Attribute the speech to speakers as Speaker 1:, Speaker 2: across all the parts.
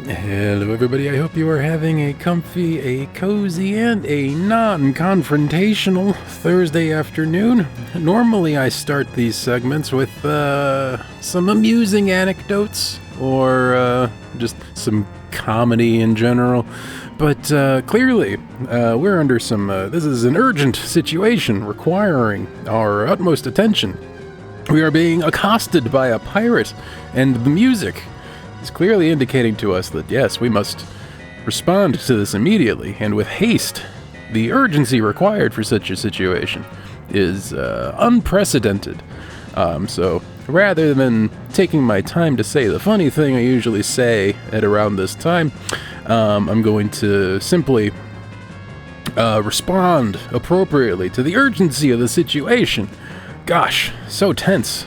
Speaker 1: Hello everybody, I hope you are having a comfy, a cozy, and a non-confrontational Thursday afternoon. Normally I start these segments with some amusing anecdotes, or just some comedy in general, but clearly we're under some, this is an urgent situation requiring our utmost attention. We are being accosted by a pirate, and the music is clearly indicating to us that, yes, we must respond to this immediately, and with haste. The urgency required for such a situation is unprecedented. So, rather than taking my time to say the funny thing I usually say at around this time, I'm going to simply respond appropriately to the urgency of the situation. Gosh, so tense.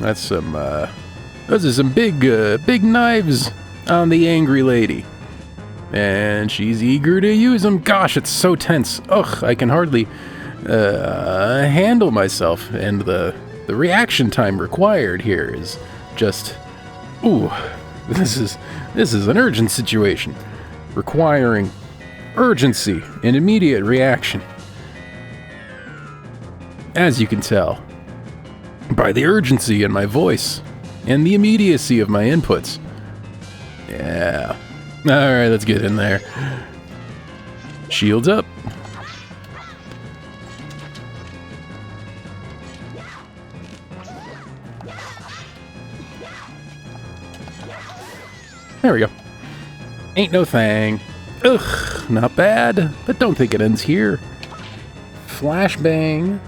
Speaker 1: Those are some big knives on the angry lady. And she's eager to use them. Gosh, it's so tense. Ugh, I can hardly handle myself. And the reaction time required here is just, ooh, this is an urgent situation requiring urgency and immediate reaction. As you can tell by the urgency in my voice and the immediacy of my inputs. Yeah. Alright, let's get in there. Shields up. There we go. Ain't no thing. Ugh, not bad, but don't think it ends here. Flashbang.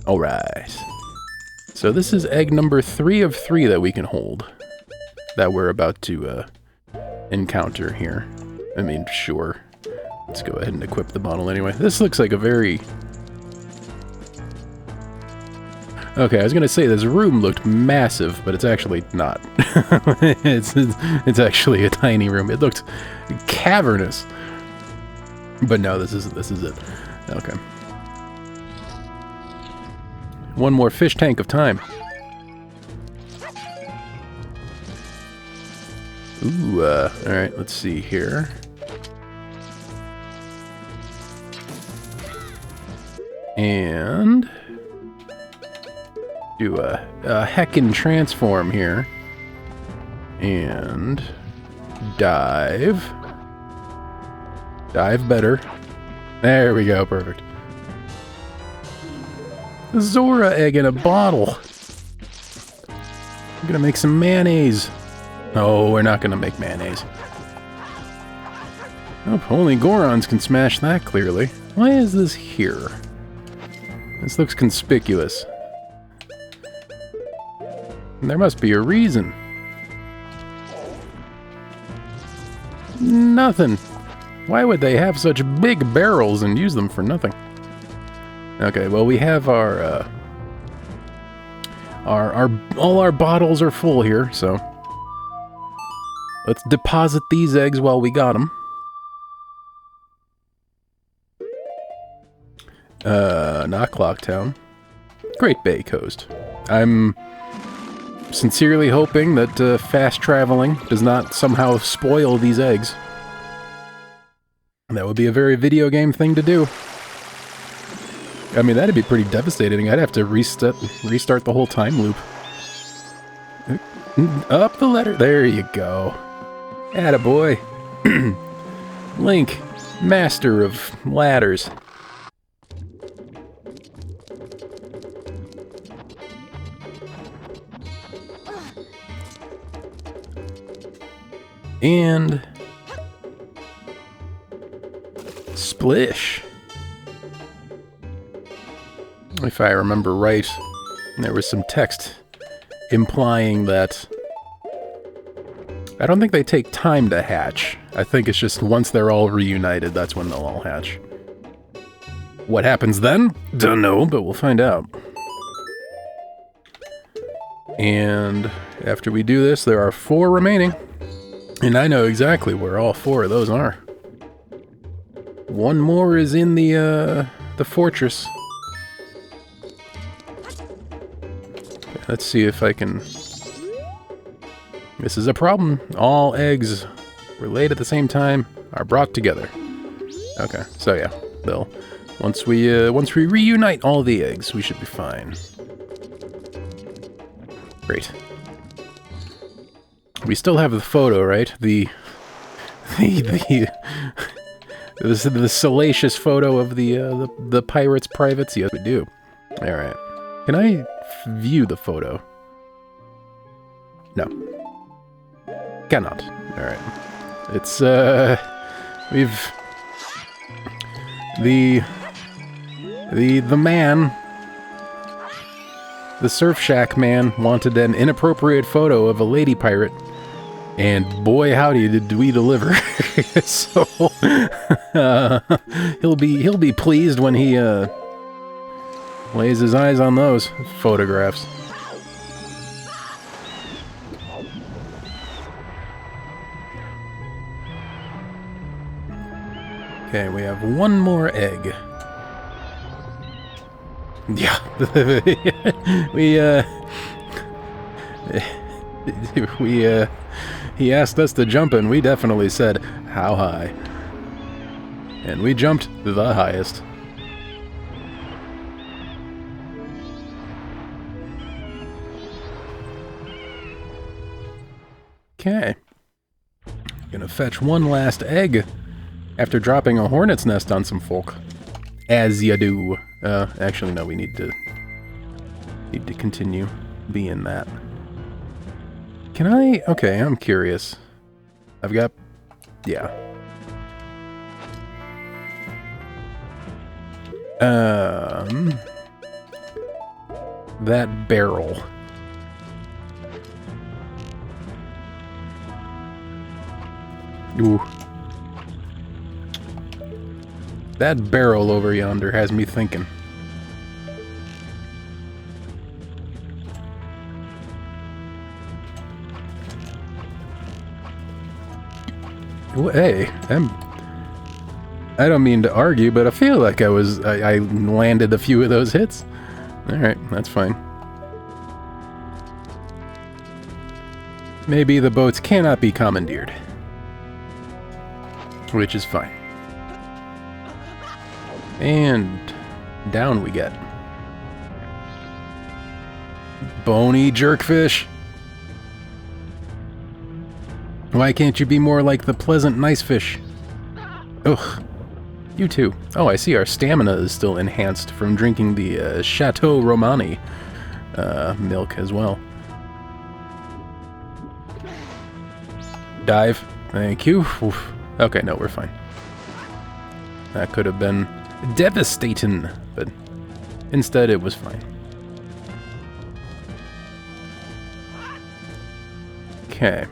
Speaker 1: Alright. So this is egg number 3 of 3 that we can hold. That we're about to encounter here. I mean, sure. Let's go ahead and equip the bottle anyway. This looks like a very... Okay, I was gonna say this room looked massive, but it's actually not. it's actually a tiny room. It looked cavernous. But no, this is it. Okay. One more fish tank of time. Ooh, alright, let's see here. And do a heckin' transform here. And dive. Dive better. There we go, perfect. Zora egg in a bottle. I'm gonna make some mayonnaise. No, we're not gonna make mayonnaise. Oh, only Gorons can smash that, clearly. Why is this here? This looks conspicuous. There must be a reason. Nothing. Why would they have such big barrels and use them for nothing? Okay, well, we have all our bottles are full here, so let's deposit these eggs while we got them. Not Clocktown. Great Bay Coast. I'm sincerely hoping that fast traveling does not somehow spoil these eggs. That would be a very video game thing to do. I mean, that'd be pretty devastating. I'd have to restart the whole time loop. Up the ladder. There you go. Attaboy. Link, master of ladders. And splish. If I remember right, there was some text implying that I don't think they take time to hatch. I think it's just once they're all reunited, that's when they'll all hatch. What happens then? Don't know, but we'll find out. And after we do this, there are 4 remaining. And I know exactly where all 4 of those are. One more is in the fortress. let's see if I can... This is a problem. All eggs were laid at the same time are brought together. Okay, so yeah, they'll... Once we reunite all the eggs, we should be fine. Great. We still have the photo, right? The salacious photo of the pirates' privates. Yes, we do. All right. Can I view the photo? No. Cannot. All right. It's we've the man, the Surf Shack man, wanted an inappropriate photo of a lady pirate, and boy howdy did we deliver. So he'll be pleased when he lays his eyes on those photographs. Okay, we have one more egg. Yeah, he asked us to jump and we definitely said, how high? And we jumped the highest. Okay. Gonna fetch one last egg after dropping a hornet's nest on some folk. As you do. Actually, no, we need to continue being that. Can I? Okay, I'm curious. I've got... Yeah. That barrel. Ooh. That barrel over yonder has me thinking. Well, hey, I don't mean to argue, but I feel like I landed a few of those hits. Alright, that's fine. Maybe the boats cannot be commandeered. Which is fine. And down we get. Bony jerkfish. Why can't you be more like the pleasant nice fish? Ugh. You too. Oh, I see our stamina is still enhanced from drinking the Chateau Romani milk as well. Dive. Thank you. Oof. Okay, no, we're fine. That could have been devastating, but instead it was fine. Okay.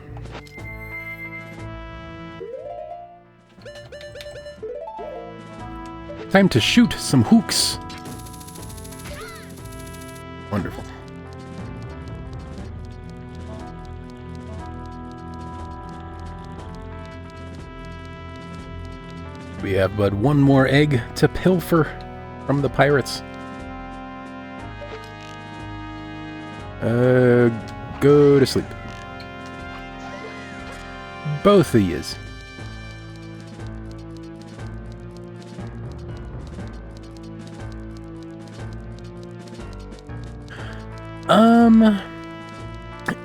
Speaker 1: Time to shoot some hooks. Wonderful. We have but one more egg to pilfer from the pirates. Go to sleep. Both of yous.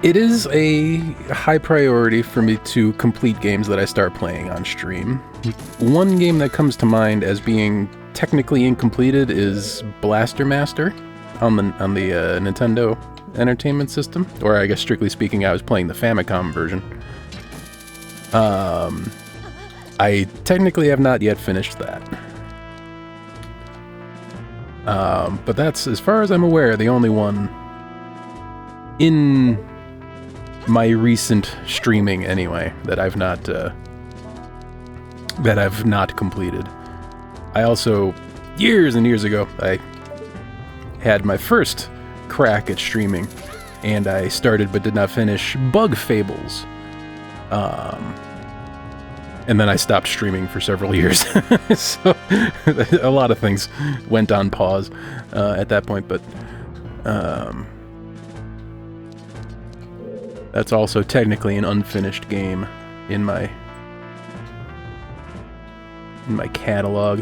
Speaker 1: It is a high priority for me to complete games that I start playing on stream. One game that comes to mind as being technically incompleted is Blaster Master on the Nintendo Entertainment System, or I guess strictly speaking, I was playing the Famicom version. I technically have not yet finished that. But that's, as far as I'm aware, the only one in my recent streaming anyway that I've not completed. I also, years and years ago, I had my first crack at streaming, and I started but did not finish Bug Fables. And then I stopped streaming for several years. So a lot of things went on pause at that point, but That's also technically an unfinished game in my catalog.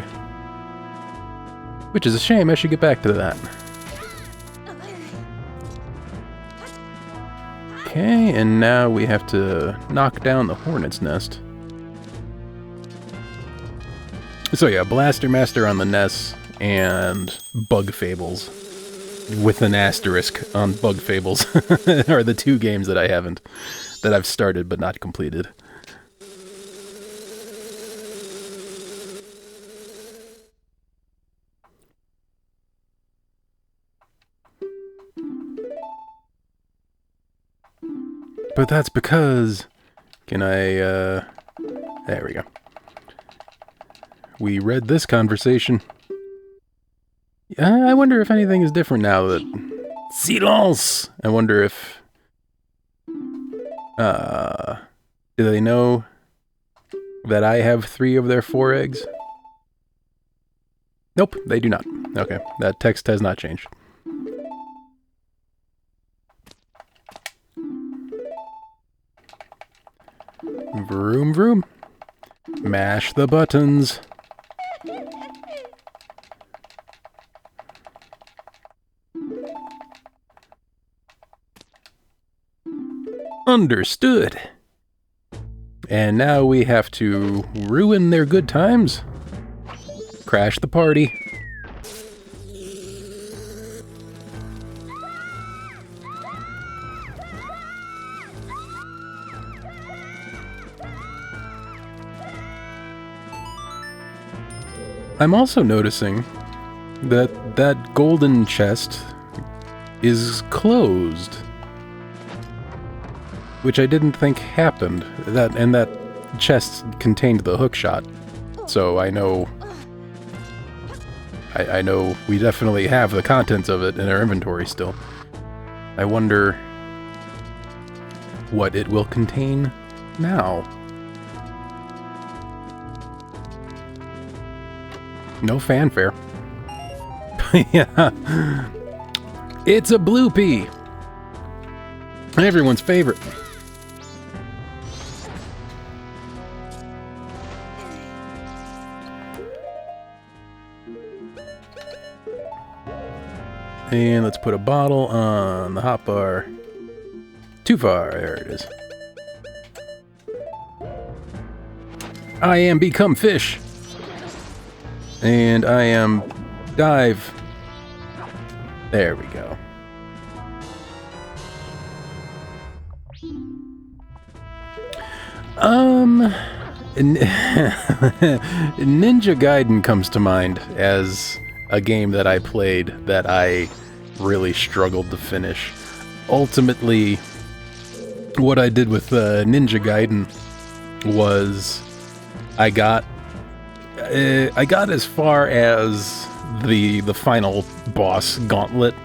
Speaker 1: Which is a shame, I should get back to that. Okay, and now we have to knock down the hornet's nest. So yeah, Blaster Master on the NES and Bug Fables. With an asterisk on Bug Fables are the two games that that I've started but not completed. But that's because... Can I, There we go. We read this conversation. I wonder if anything is different now that... Silence! I wonder if... Do they know that I have 3 of their 4 eggs? Nope, they do not. Okay, that text has not changed. Vroom vroom. Mash the buttons. Understood. And now we have to ruin their good times. Crash the party. I'm also noticing that that golden chest is closed, which I didn't think happened. That chest contained the hookshot, so I know we definitely have the contents of it in our inventory still. I wonder what it will contain now. No fanfare. Yeah. It's a blue pea. Everyone's favorite. And let's put a bottle on the hotbar. Too far. There it is. I am become fish. And I am dive. There we go. Ninja Gaiden comes to mind as a game that I played that I really struggled to finish. Ultimately, what I did with Ninja Gaiden was I got as far as the final boss gauntlet,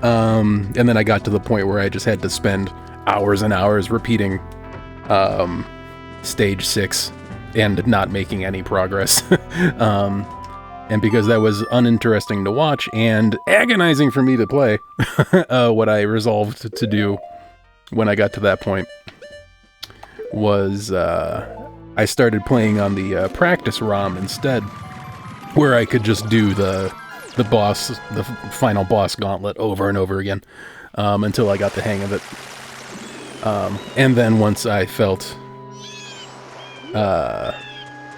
Speaker 1: and then I got to the point where I just had to spend hours and hours repeating stage 6 and not making any progress. And because that was uninteresting to watch and agonizing for me to play, what I resolved to do when I got to that point was I started playing on the practice ROM instead, where I could just do the final boss gauntlet over and over again until I got the hang of it. And then once I felt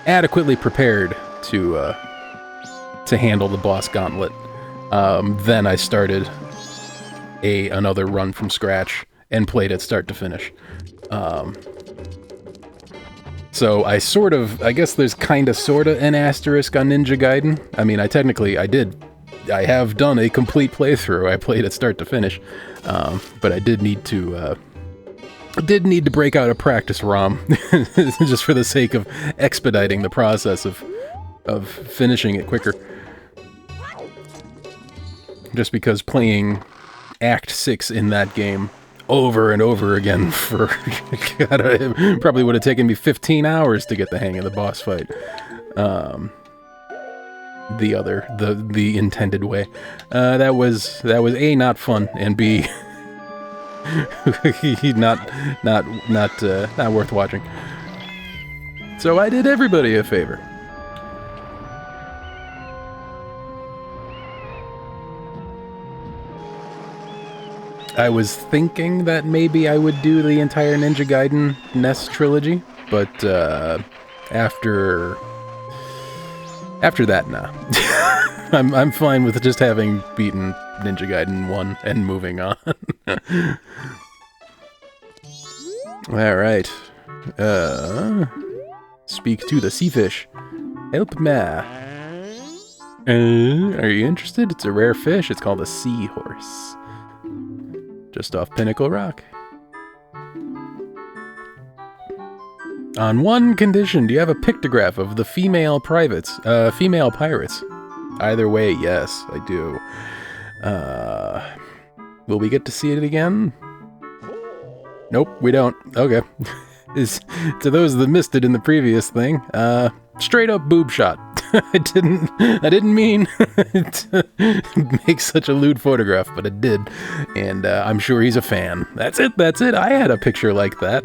Speaker 1: adequately prepared to handle the boss gauntlet, then I started another run from scratch and played it start to finish. So I guess there's sorta an asterisk on Ninja Gaiden. I mean, I have done a complete playthrough. I played it start to finish, but I did need to break out a practice ROM just for the sake of expediting the process of finishing it quicker. Just because playing Act 6 in that game over and over again for God, it probably would have taken me 15 hours to get the hang of the boss fight. The intended way. That was A, not fun, and B, not worth watching. So I did everybody a favor. I was thinking that maybe I would do the entire Ninja Gaiden NES trilogy, but after that, nah. I'm fine with just having beaten Ninja Gaiden 1 and moving on. Alright. Speak to the sea fish. Help me. Are you interested? It's a rare fish. It's called a seahorse. Just off Pinnacle Rock. On one condition, do you have a pictograph of the female pirates? Either way, yes, I do. Will we get to see it again? Nope, we don't. Okay. To those that missed it in the previous thing, straight up boob shot. I didn't mean to make such a lewd photograph, but it did. And I'm sure he's a fan. That's it. I had a picture like that.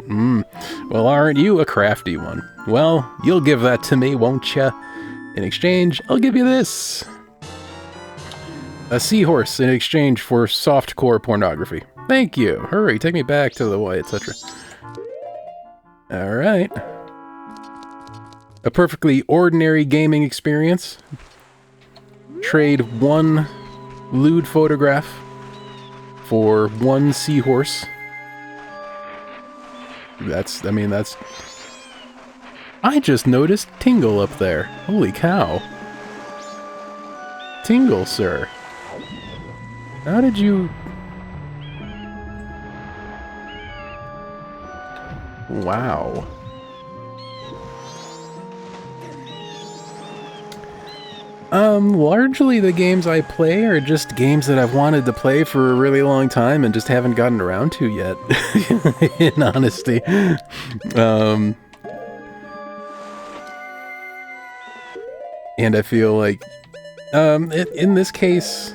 Speaker 1: Well, aren't you a crafty one? Well, you'll give that to me, won't ya? In exchange, I'll give you this. A seahorse in exchange for softcore pornography. Thank you. Hurry, take me back to the Y, etc. Alright. A perfectly ordinary gaming experience. Trade one lewd photograph for one seahorse. That's... I just noticed Tingle up there. Holy cow. Tingle, sir. How did you... Wow. Largely the games I play are just games that I've wanted to play for a really long time and just haven't gotten around to yet, in honesty. And I feel like, in this case,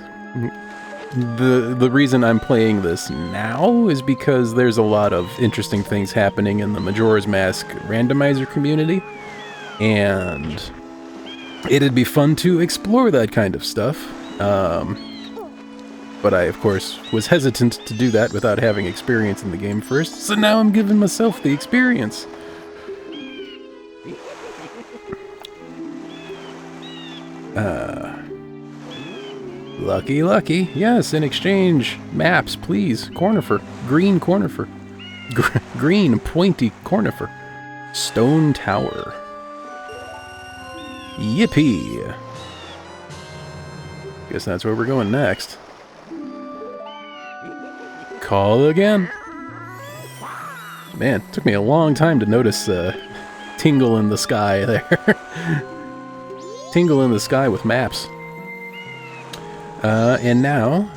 Speaker 1: the reason I'm playing this now is because there's a lot of interesting things happening in the Majora's Mask randomizer community, and it'd be fun to explore that kind of stuff, but I, of course, was hesitant to do that without having experience in the game first, so now I'm giving myself the experience. Lucky. Yes, in exchange, maps, please. Cornifer. Green Cornifer. Green pointy Cornifer. Stone Tower. Yippee! Guess that's where we're going next. Call again. Man, it took me a long time to notice Tingle in the sky there. Tingle in the sky with maps. And now...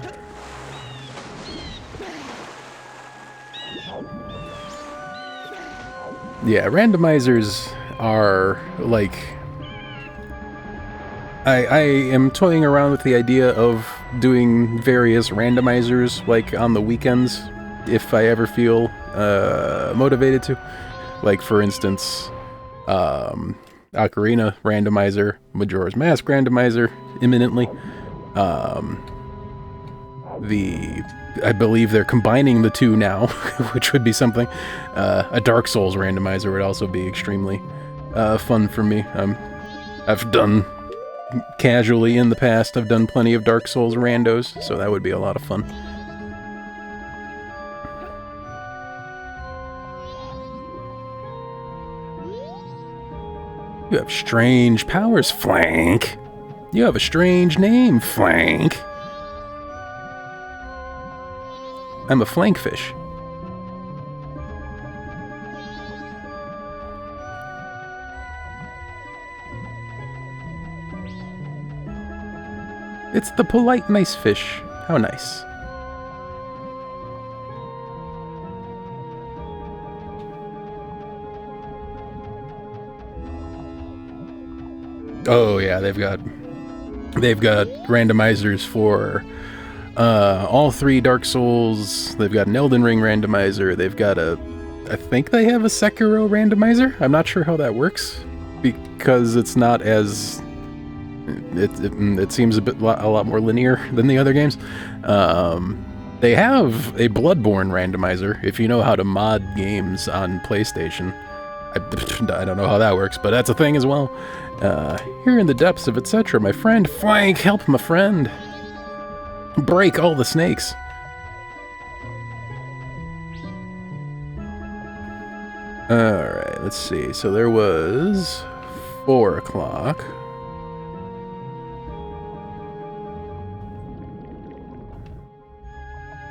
Speaker 1: Yeah, randomizers are, like... I am toying around with the idea of doing various randomizers, like, on the weekends, if I ever feel motivated to. Like, for instance, Ocarina randomizer, Majora's Mask randomizer, imminently. I believe they're combining the two now, which would be something. A Dark Souls randomizer would also be extremely fun for me. I've done casually in the past, I've done plenty of Dark Souls randos, so that would be a lot of fun. You have strange powers, Flank. You have a strange name, Flank. I'm a flankfish. It's the polite, nice fish. How nice. Oh yeah, they've got randomizers for all 3 Dark Souls. They've got an Elden Ring randomizer. They've got I think they have a Sekiro randomizer. I'm not sure how that works because it's not as it seems a lot more linear than the other games. They have a Bloodborne randomizer, if you know how to mod games on PlayStation. I don't know how that works, but that's a thing as well. Here in the depths of etc., my friend Frank, help my friend. Break all the snakes. Alright, let's see. So there was 4 o'clock.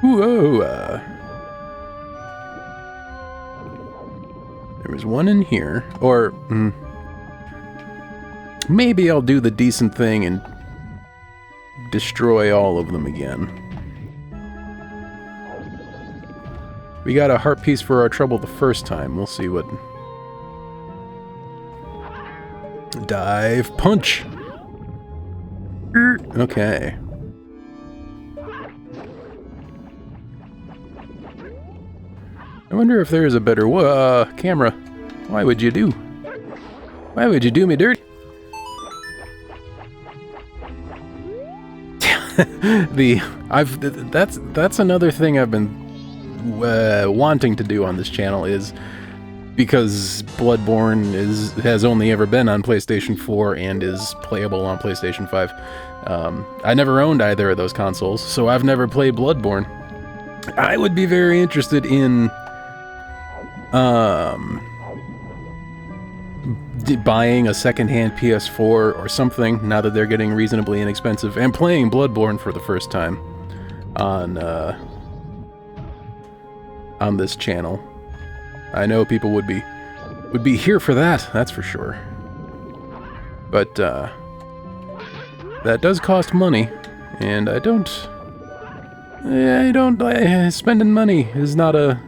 Speaker 1: Whoa! There was one in here. Or, maybe I'll do the decent thing and destroy all of them again. We got a heart piece for our trouble the first time. We'll see what... Dive punch! Okay. I wonder if there is a better camera. Why would you do? Why would you do me dirty? That's another thing I've been wanting to do on this channel, is because Bloodborne has only ever been on PlayStation 4 and is playable on PlayStation 5. I never owned either of those consoles, so I've never played Bloodborne. I would be very interested in buying a secondhand PS4 or something, now that they're getting reasonably inexpensive, and playing Bloodborne for the first time on this channel. I know people would be here for that, that's for sure. But that does cost money, and spending money is not I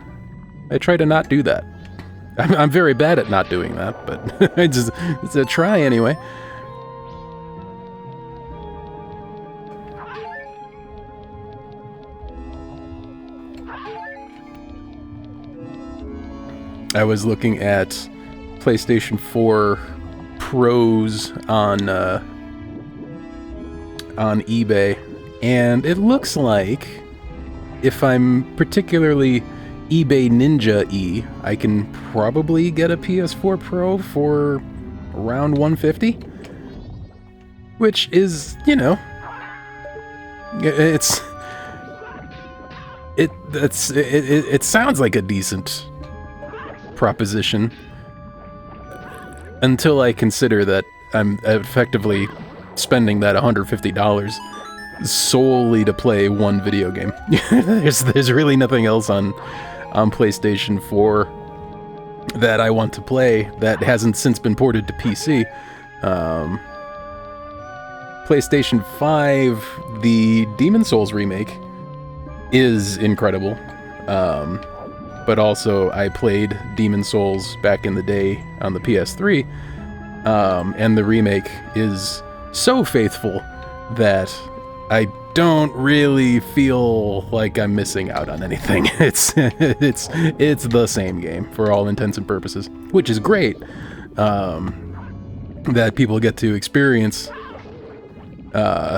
Speaker 1: try to not do that. I'm very bad at not doing that, but it's a try anyway. I was looking at PlayStation 4 Pros on eBay, and it looks like if I'm particularly eBay Ninja-y, I can probably get a PS4 Pro for around $150, which is, you know, it sounds like a decent proposition until I consider that I'm effectively spending that $150 solely to play one video game. There's really nothing else on PlayStation 4 that I want to play that hasn't since been ported to PC. PlayStation 5, the Demon's Souls remake is incredible. But also I played Demon's Souls back in the day on the PS3, and the remake is so faithful that I don't really feel like I'm missing out on anything. It's the same game for all intents and purposes, which is great, that people get to experience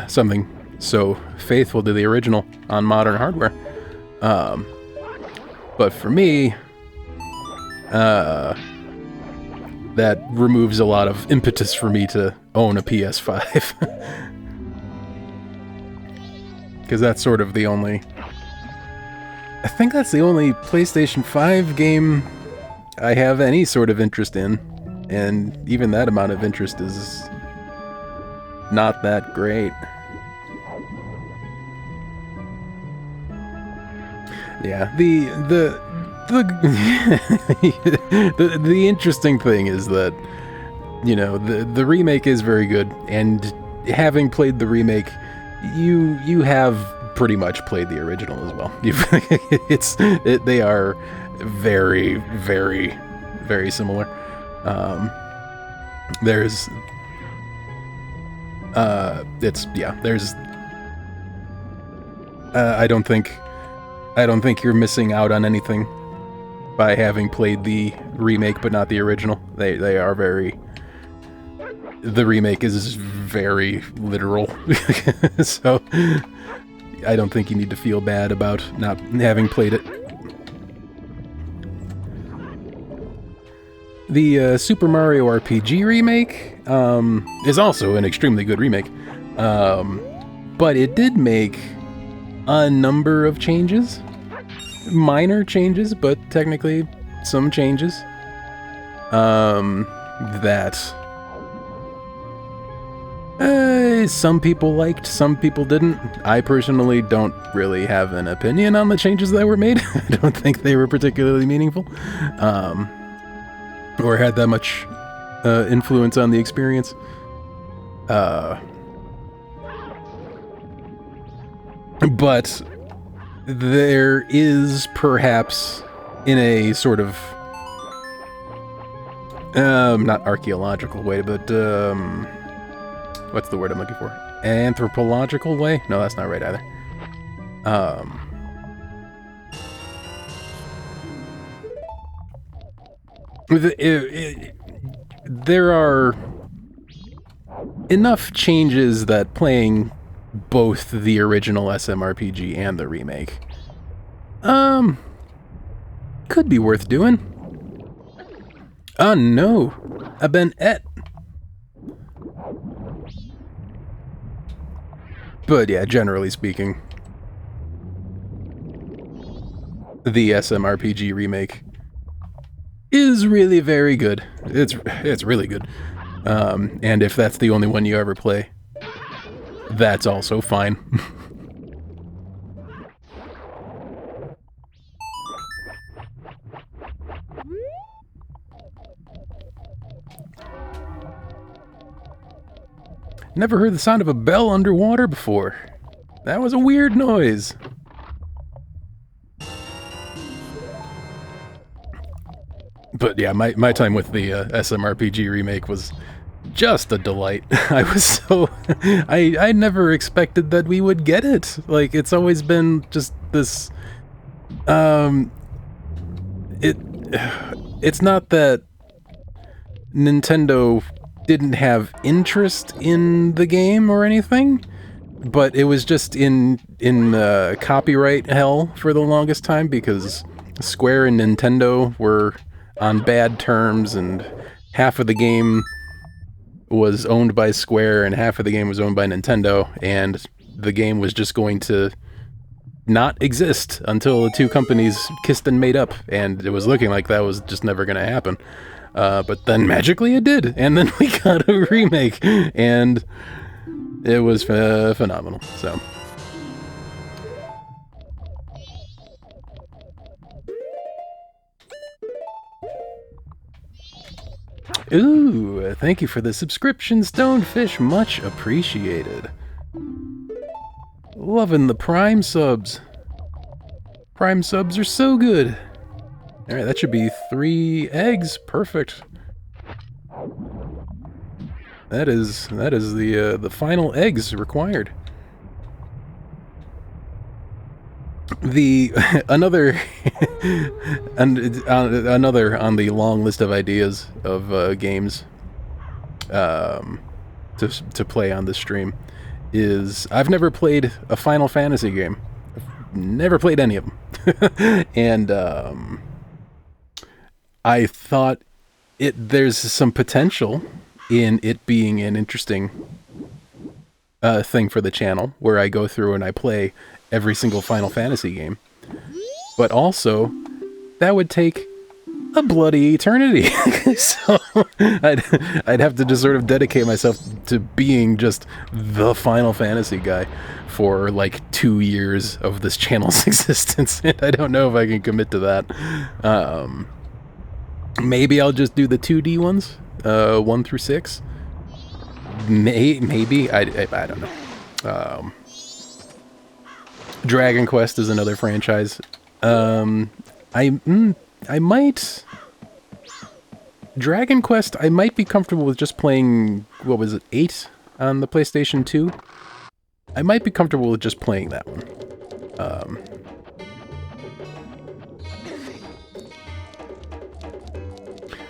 Speaker 1: something so faithful to the original on modern hardware. But for me, that removes a lot of impetus for me to own a PS5. Because that's sort of the only... I think that's the only PlayStation 5 game I have any sort of interest in. And even that amount of interest is not that great. Yeah, the interesting thing is that, you know, the remake is very good, and having played the remake, you have pretty much played the original as well. They are very, very, very similar. There's I don't think you're missing out on anything by having played the remake but not the original. They are very... The remake is very literal, so I don't think you need to feel bad about not having played it. The Super Mario RPG remake is also an extremely good remake, but it did make a number of changes. Minor changes, but technically some changes that some people liked, some people didn't. I personally don't really have an opinion on the changes that were made. I don't think they were particularly meaningful, or had that much influence on the experience. But there is perhaps, in a sort of not archaeological way, but what's the word I'm looking for? Anthropological way? No, that's not right either. There are enough changes that playing both the original SMRPG and the remake could be worth doing. Oh no, I've been et. But yeah, generally speaking, the SMRPG remake is really very good. It's really good. And if that's the only one you ever play, that's also fine. Never heard the sound of a bell underwater before. That was a weird noise. But yeah, my time with the SMRPG remake was just a delight. I was so... I never expected that we would get it. Like, it's always been just this... It's not that Nintendo didn't have interest in the game or anything, but it was just in copyright hell for the longest time, because Square and Nintendo were on bad terms, and half of the game was owned by Square and half of the game was owned by Nintendo, and the game was just going to not exist until the two companies kissed and made up, and it was looking like that was just never going to happen. But then magically it did, and then we got a remake, and it was phenomenal, so... Ooh, thank you for the subscription, Stonefish, much appreciated. Loving the Prime subs. Prime subs are so good. Alright, that should be 3 eggs. Perfect. That is the final eggs required. Another on the long list of ideas of games to play on this stream is, I've never played a Final Fantasy game. I've never played any of them. And I thought there's some potential in it being an interesting thing for the channel, where I go through and I play every single Final Fantasy game. But also, that would take a bloody eternity. So I'd have to just sort of dedicate myself to being just the Final Fantasy guy for like 2 years of this channel's existence, and I don't know if I can commit to that. Maybe I'll just do the 2D ones, 1 through 6. Maybe I don't know. Dragon Quest is another franchise. I might... Dragon Quest, I might be comfortable with just playing, what was it, 8 on the PlayStation 2? I might be comfortable with just playing that one.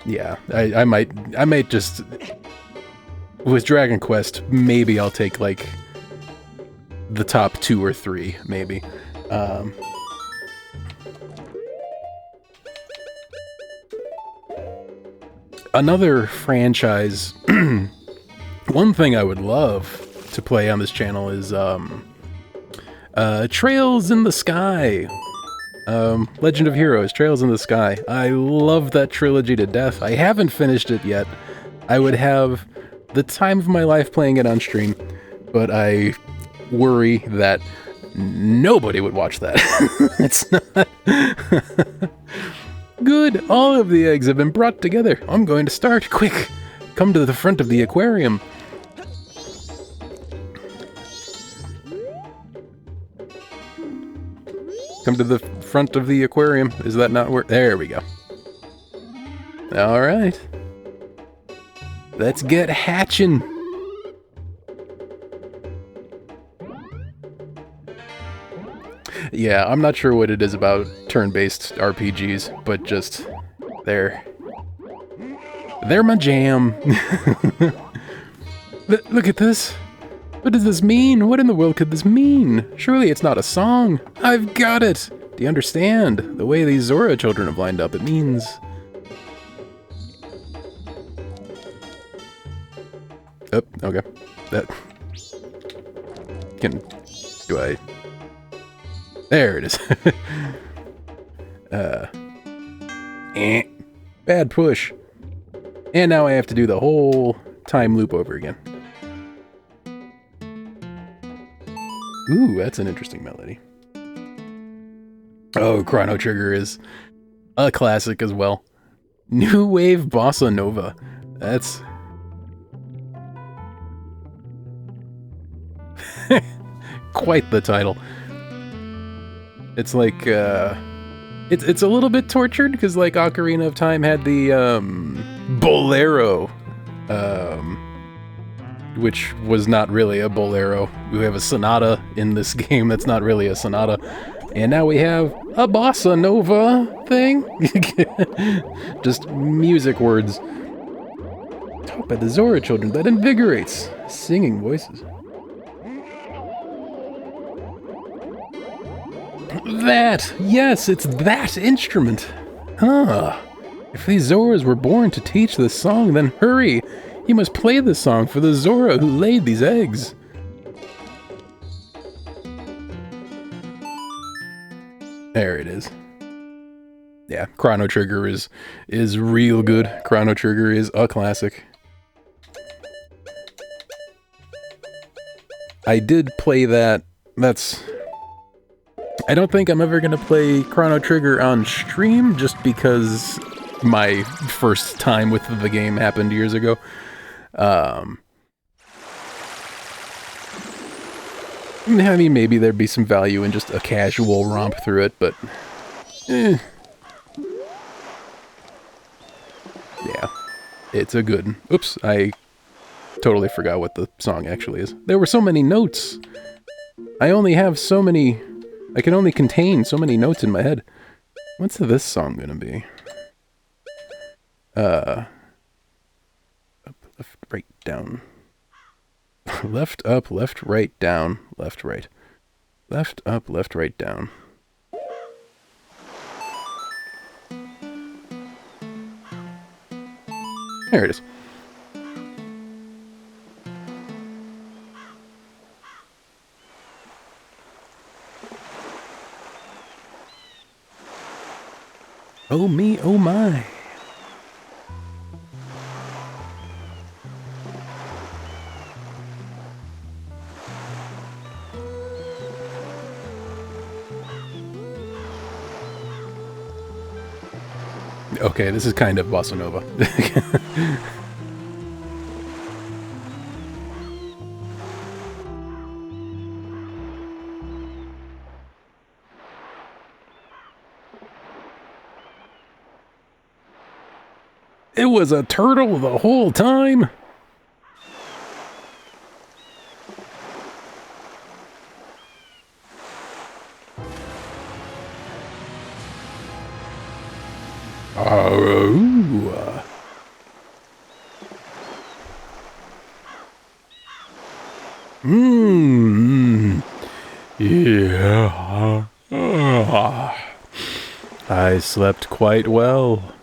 Speaker 1: Yeah, I might just, with Dragon Quest, maybe I'll take like the top 2 or 3, maybe. Another franchise, one thing I would love to play on this channel is Trails in the Sky. Legend of Heroes, Trails in the Sky. I love that trilogy to death. I haven't finished it yet. I would have the time of my life playing it on stream, but I worry that nobody would watch that. It's not... Good, all of the eggs have been brought together. I'm going to start. Quick, come to the front of the aquarium. Come to the front of the aquarium. Is that not where? There we go. All right. Let's get hatching. Yeah, I'm not sure what it is about turn-based RPGs, but just... They're my jam. Look at this. What does this mean? What in the world could this mean? Surely it's not a song. I've got it. Do you understand? The way these Zora children have lined up, it means... Oh, okay. That... Do I... There it is. Bad push. And now I have to do the whole time loop over again. Ooh, that's an interesting melody. Oh, Chrono Trigger is a classic as well. New Wave Bossa Nova. That's... quite the title. It's like, it's a little bit tortured, because like Ocarina of Time had the, bolero, which was not really a bolero. We have a sonata in this game that's not really a sonata. And now we have a bossa nova thing. Just music words. Taught by the Zora children, that invigorates. Singing voices. That! Yes, it's that instrument! Huh. If these Zoras were born to teach this song, then hurry! You must play this song for the Zora who laid these eggs. There it is. Yeah, Chrono Trigger is real good. Chrono Trigger is a classic. I did play that. I don't think I'm ever gonna play Chrono Trigger on stream, just because my first time with the game happened years ago. I mean, maybe there'd be some value in just a casual romp through it, but... Yeah, it's a good... Oops, I totally forgot what the song actually is. There were so many notes! I only have so many... I can only contain so many notes in my head. What's this song gonna be? Up, left, right, down. Left, up, left, right, down. Left, right. Left, up, left, right, down. There it is. Oh me, oh my. Okay, this is kind of bossa nova. It was a turtle the whole time. Oh. Yeah. I slept quite well.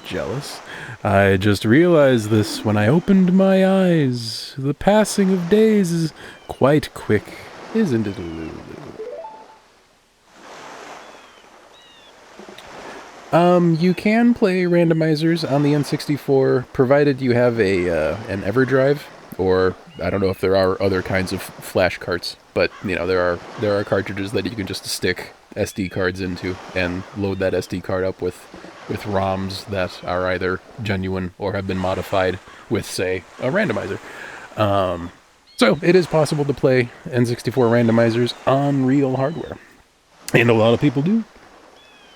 Speaker 1: Jealous? I just realized this when I opened my eyes. The passing of days is quite quick, isn't it, Lulu? You can play randomizers on the N64, provided you have an EverDrive, or I don't know if there are other kinds of flash carts, but you know there are cartridges that you can just stick SD cards into and load that SD card up with ROMs that are either genuine or have been modified with, say, a randomizer. So it is possible to play N64 randomizers on real hardware, and a lot of people do.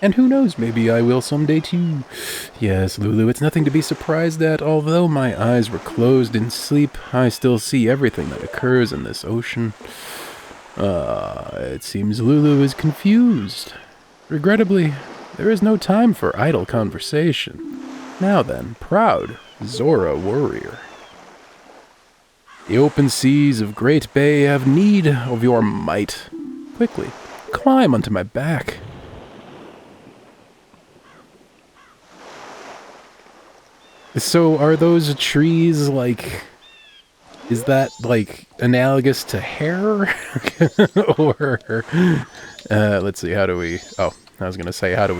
Speaker 1: And who knows, maybe I will someday too. Yes, Lulu, it's nothing to be surprised at. Although my eyes were closed in sleep, I still see everything that occurs in this ocean. It seems Lulu is confused. Regrettably, there is no time for idle conversation. Now then, proud Zora warrior. The open seas of Great Bay have need of your might. Quickly, climb onto my back. So, are those trees, like... Is that, like, analogous to hair? Or... let's see, how do we... Oh, I was gonna say, how do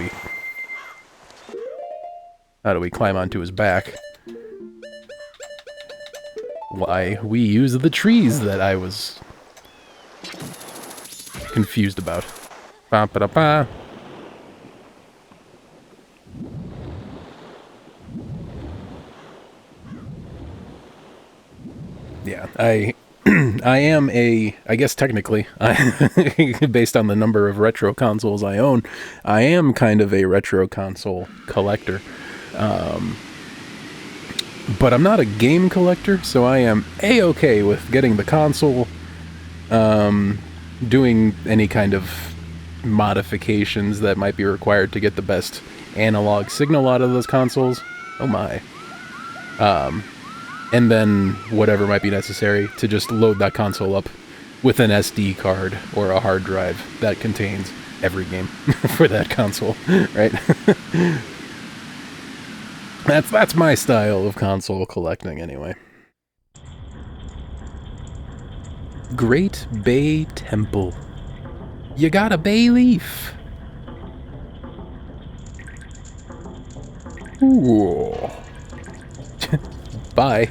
Speaker 1: we climb onto his back? Why, we use the trees that I was... confused about. Ba-ba-da-ba. Yeah, I am I guess technically, based on the number of retro consoles I own, I am kind of a retro console collector. But I'm not a game collector, so I am A-okay with getting the console, doing any kind of modifications that might be required to get the best analog signal out of those consoles. Oh my. And then whatever might be necessary to just load that console up with an SD card or a hard drive that contains every game for that console, right? That's my style of console collecting, anyway. Great Bay Temple. You got a bay leaf. Ooh. Bye.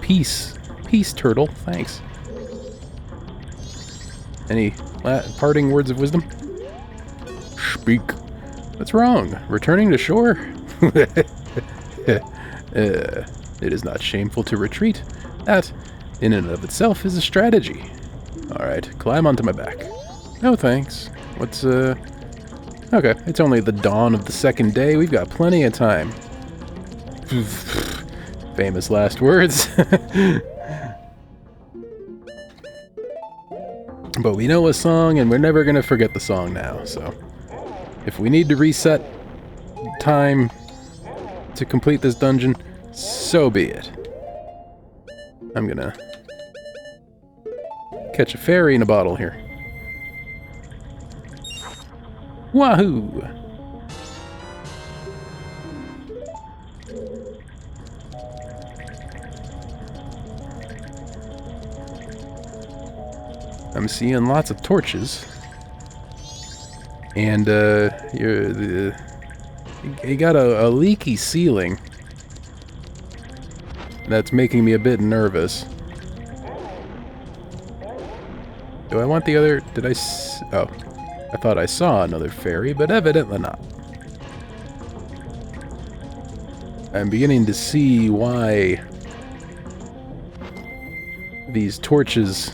Speaker 1: Peace. Peace, turtle. Thanks. Any parting words of wisdom? Speak. What's wrong? Returning to shore? It is not shameful to retreat. That, in and of itself, is a strategy. Alright, climb onto my back. No thanks. What's, Okay, it's only the dawn of the second day. We've got plenty of time. Famous last words. But we know a song, and we're never gonna forget the song now, so... If we need to reset time to complete this dungeon, so be it. I'm gonna catch a fairy in a bottle here. Wahoo! I'm seeing lots of torches. And, you got a leaky ceiling. That's making me a bit nervous. Do I want the other... Did I... Oh. I thought I saw another fairy, but evidently not. I'm beginning to see why these torches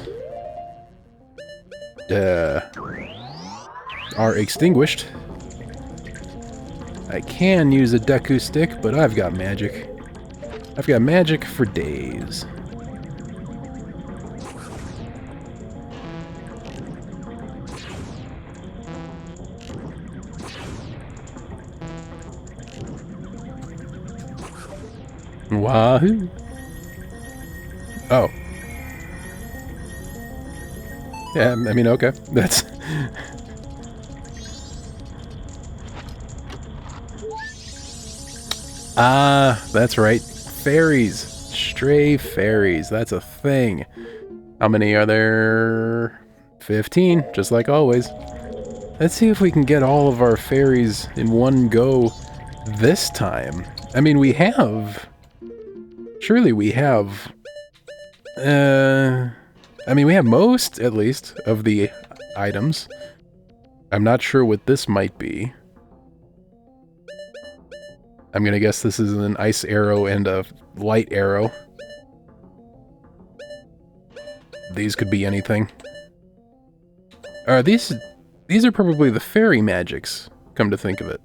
Speaker 1: are extinguished. I can use a Deku stick, but I've got magic. I've got magic for days. Wahoo! Oh. Yeah, I mean, okay. That's... Ah, that's right. Fairies. Stray fairies. That's a thing. How many are there? 15, just like always. Let's see if we can get all of our fairies in one go this time. I mean, we have... Surely we have... I mean, we have most, at least, of the items. I'm not sure what this might be. I'm gonna guess this is an ice arrow and a light arrow. These could be anything. These are probably the fairy magics, come to think of it.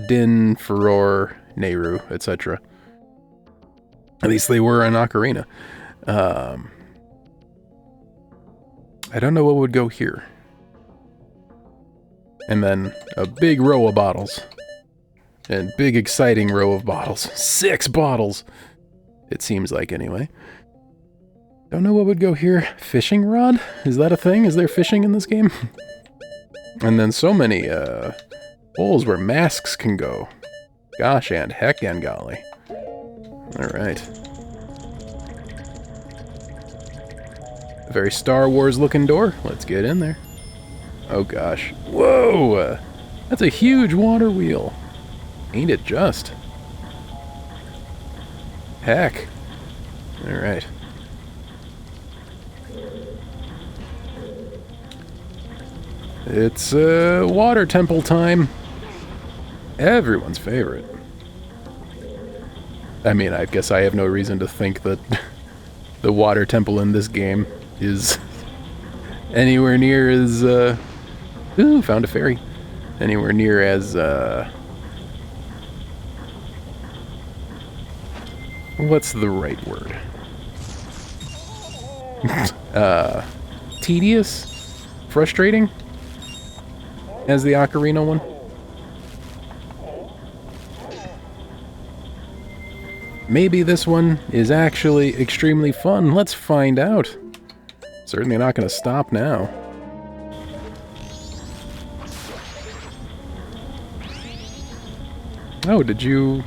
Speaker 1: Din, Furor, Nehru, etc. At least they were in Ocarina. I don't know what would go here. And then a big row of bottles. And big exciting row of bottles. 6 bottles! It seems like, anyway. Don't know what would go here. Fishing rod? Is that a thing? Is there fishing in this game? And then so many, holes where masks can go. Gosh and heck and golly. Alright. A very Star Wars looking door. Let's get in there. Oh gosh. Whoa! That's a huge water wheel. Ain't it just? Heck. Alright. It's water temple time. Everyone's favorite. I mean, I guess I have no reason to think that the water temple in this game is anywhere near as, ooh, found a fairy. Anywhere near as, what's the right word? Tedious? Frustrating? As the Ocarina one? Maybe this one is actually extremely fun. Let's find out. Certainly not going to stop now. Oh, did you...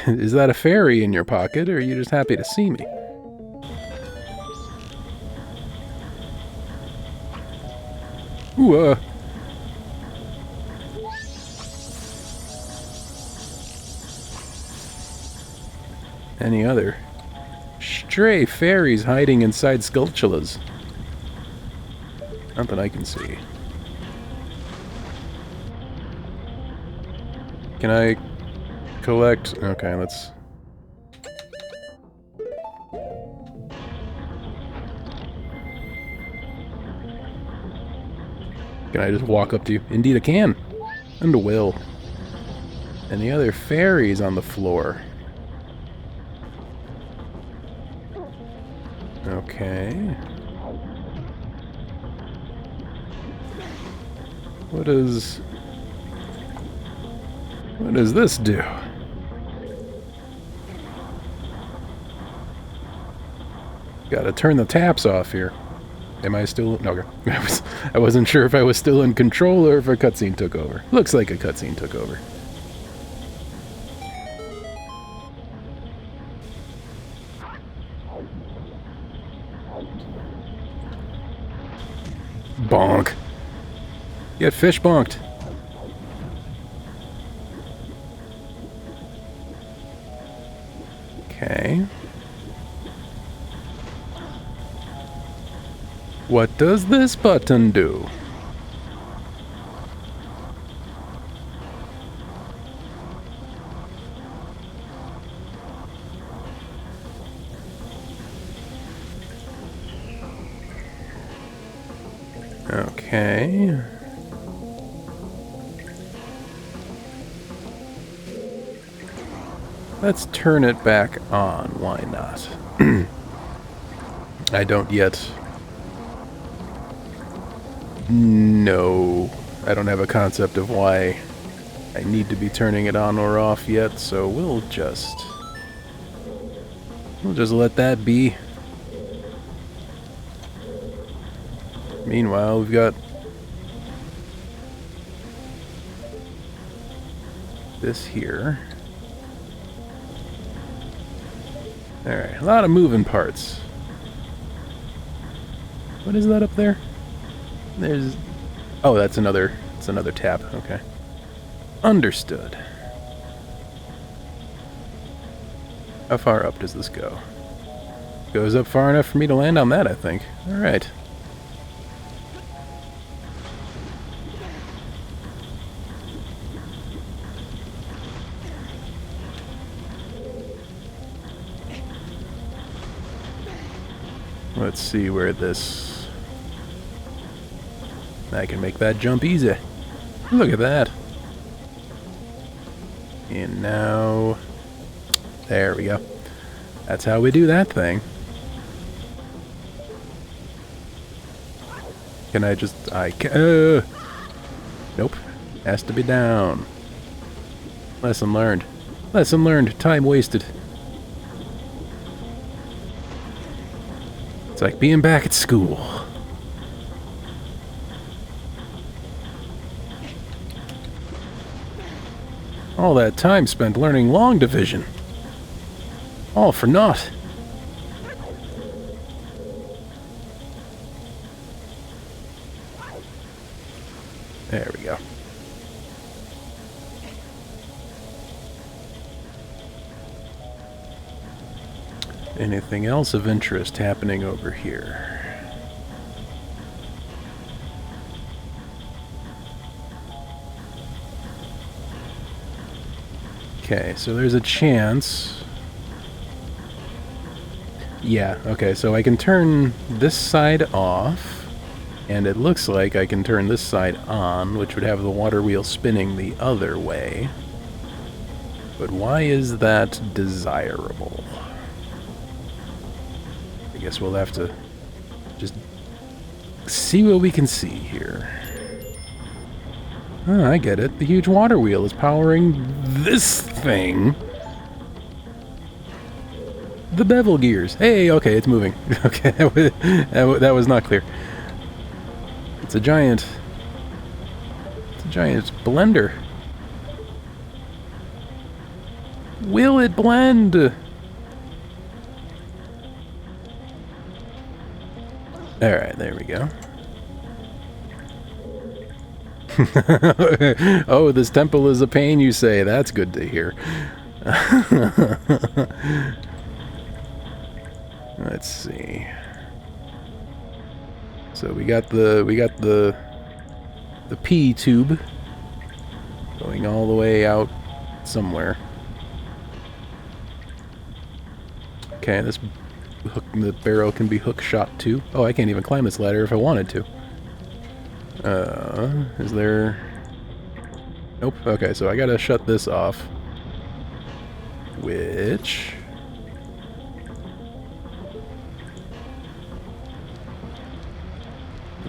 Speaker 1: Is that a fairy in your pocket, or are you just happy to see me? Ooh, Any other stray fairies hiding inside sculptulas? Not that I can see. Can I collect? Okay, let's... Can I just walk up to you? Indeed I can. And I will. Any other fairies on the floor? Okay. What does this do? Gotta turn the taps off here. Am I still... No, okay. I wasn't sure if I was still in control or if a cutscene took over. Looks like a cutscene took over. Bonk. Get fish bonked. Okay. What does this button do? Okay. Let's turn it back on. Why not? I don't yet... No. I don't have a concept of why I need to be turning it on or off yet, so we'll just let that be. Meanwhile, we've got this here. Alright, a lot of moving parts. What is that up there? There's... Oh, that's another tab. Okay. Understood. How far up does this go? Goes up far enough for me to land on that, I think. Alright. Let's see where this... I can make that jump easy. Look at that. And now... There we go. That's how we do that thing. Can I just... Nope. Has to be down. Lesson learned. Lesson learned. Time wasted. It's like being back at school. All that time spent learning long division. All for naught. There we go. Anything else of interest happening over here? Okay, so there's a chance. Yeah, okay, so I can turn this side off, and it looks like I can turn this side on, which would have the water wheel spinning the other way. But why is that desirable? I guess we'll have to just see what we can see here. Oh, I get it. The huge water wheel is powering this thing. The bevel gears. Hey, okay, it's moving. Okay, that was not clear. It's a giant blender. Will it blend? Alright, there we go. Oh, this temple is a pain, you say. That's good to hear. Let's see. So we got the P tube going all the way out somewhere. Okay, this hook, the barrel can be hook shot too. Oh, I can't even climb this ladder if I wanted to. Is there... Nope. Okay, so I gotta shut this off. Which...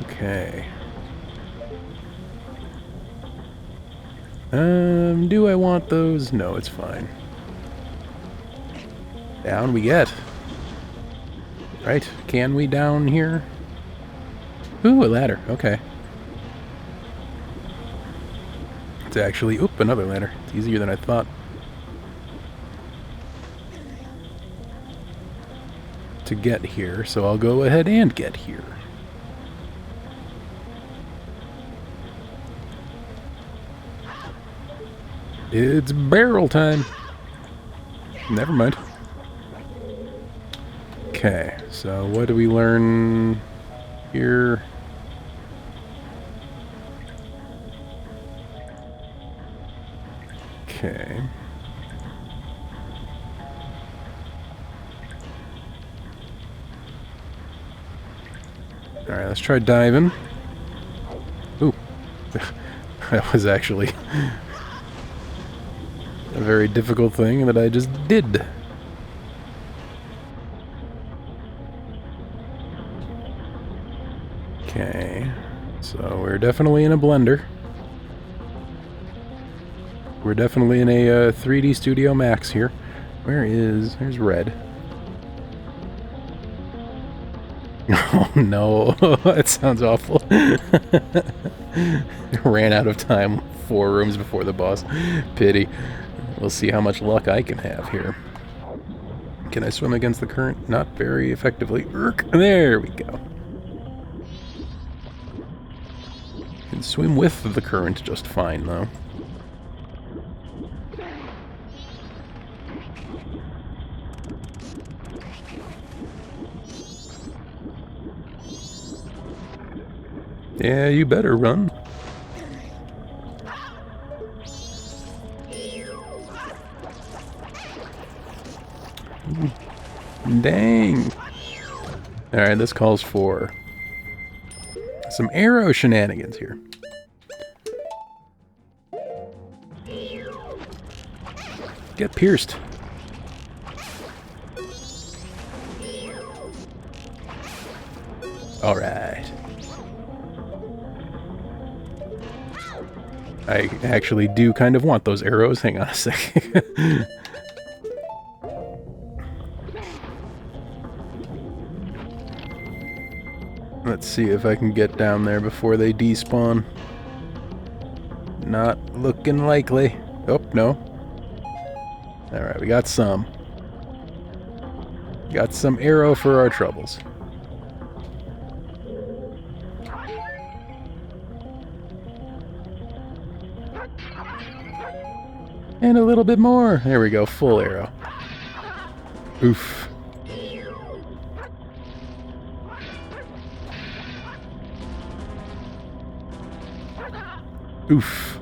Speaker 1: Okay. Do I want those? No, it's fine. Down we get. Right, can we down here? Ooh, a ladder, okay. It's actually, oop, another ladder. It's easier than I thought. To get here, so I'll go ahead and get here. It's barrel time. Never mind. Okay, so what do we learn here? Okay. Alright, let's try diving. Ooh. That was actually a very difficult thing that I just did. Okay, so we're definitely in a blender. we're definitely in a 3D Studio Max here. There's red. Oh no, that sounds awful. Ran out of time 4 rooms before the boss. Pity. We'll see how much luck I can have here. Can I swim against the current? Not very effectively. There we go. Can swim with the current just fine, though. Yeah, you better run. Dang. Alright, this calls for some arrow shenanigans here. Get pierced. Alright. I actually do kind of want those arrows. Hang on a sec. Let's see if I can get down there before they despawn. Not looking likely. Oh, no. Alright, we got some. Got some arrow for our troubles. And a little bit more. There we go, full arrow. Oof. Oof.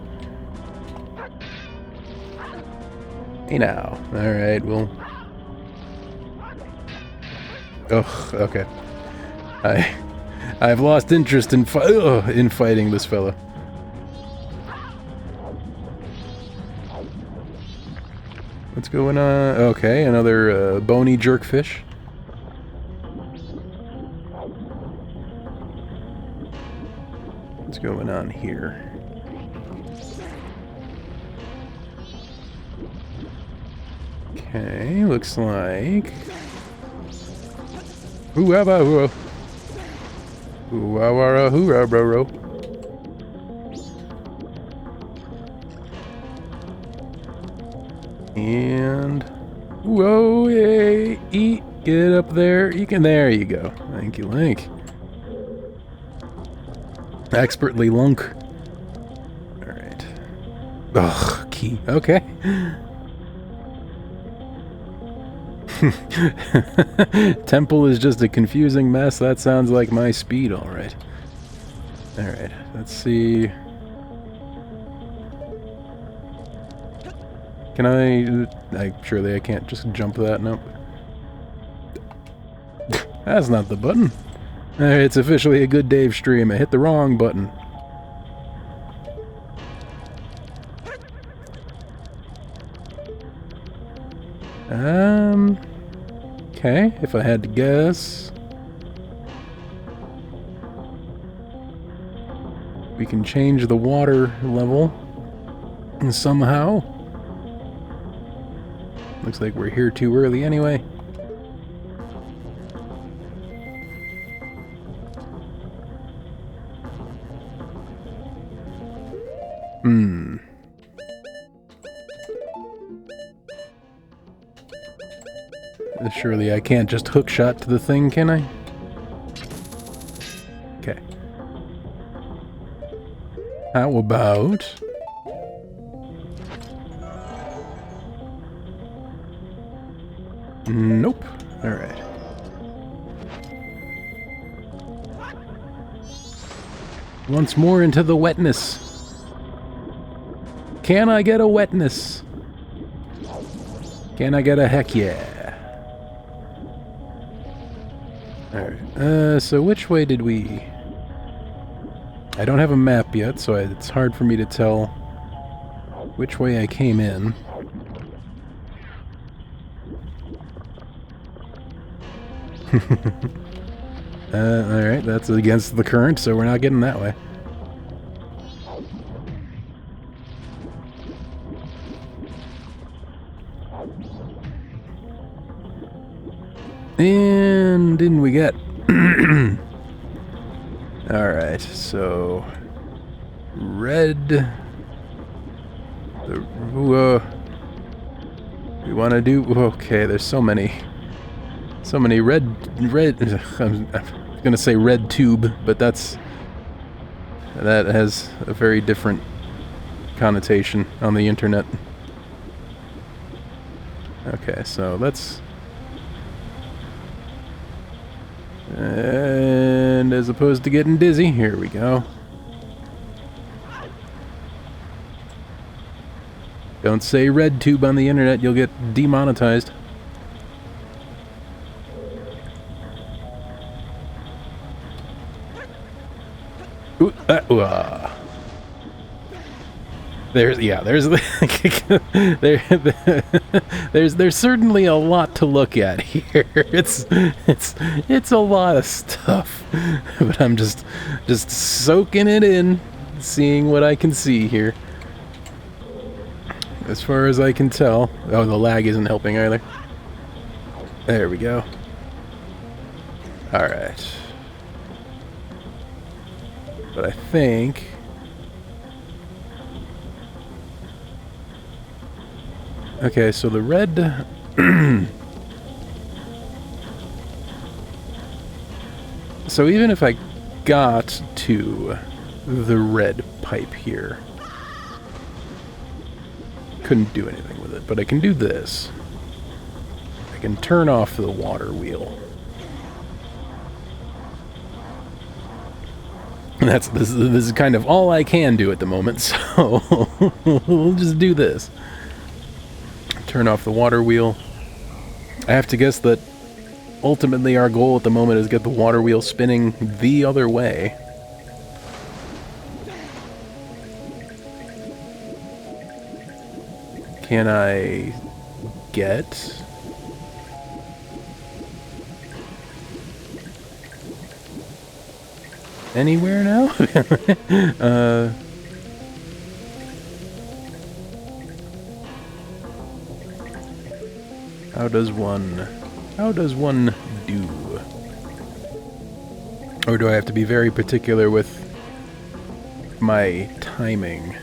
Speaker 1: Hey now. Alright, well... Ugh, okay. I've lost interest in fighting this fella. What's going on? Okay, another bony jerkfish. What's going on here? Okay, looks like... Ooh-ah-bah-hoo-ah. Ooh-ah-wah-ah-hoo-ah-bro-ro. And... Whoa, hey, eat, get up there. You can, there you go. Thank you, Link. Expertly lunk. Alright. Ugh, key. Okay. Temple is just a confusing mess. That sounds like my speed, alright. Alright, let's see. Can surely I can't just jump that, nope. That's not the button. It's officially a good Dave stream. I hit the wrong button. Okay, if I had to guess. We can change the water level somehow. Looks like we're here too early anyway. Surely I can't just hook shot to the thing, can I? Okay. How about... Nope. Alright. Once more into the wetness. Can I get a wetness? Can I get a heck yeah? Alright, so which way did we... I don't have a map yet, so it's hard for me to tell which way I came in. Alright, that's against the current, so we're not getting that way. And in we get. Alright, so... red... we want to do... Okay, there's so many red... I'm gonna say red tube, but that has a very different connotation on the internet. Okay, so let's... And as opposed to getting dizzy, here we go. Don't say red tube on the internet, you'll get demonetized. Ooh, there's there's certainly a lot to look at here. It's a lot of stuff, but I'm just soaking it in, seeing what I can see here. As far as I can tell, oh, the lag isn't helping either. There we go. All right, but I think. Okay, so the red... So even if I got to the red pipe here, couldn't do anything with it, but I can do this. I can turn off the water wheel. And this is kind of all I can do at the moment, so we'll just do this. Turn off the water wheel. I have to guess that ultimately our goal at the moment is get the water wheel spinning the other way. Can I get... anywhere now? How does one do? Or do I have to be very particular with my timing?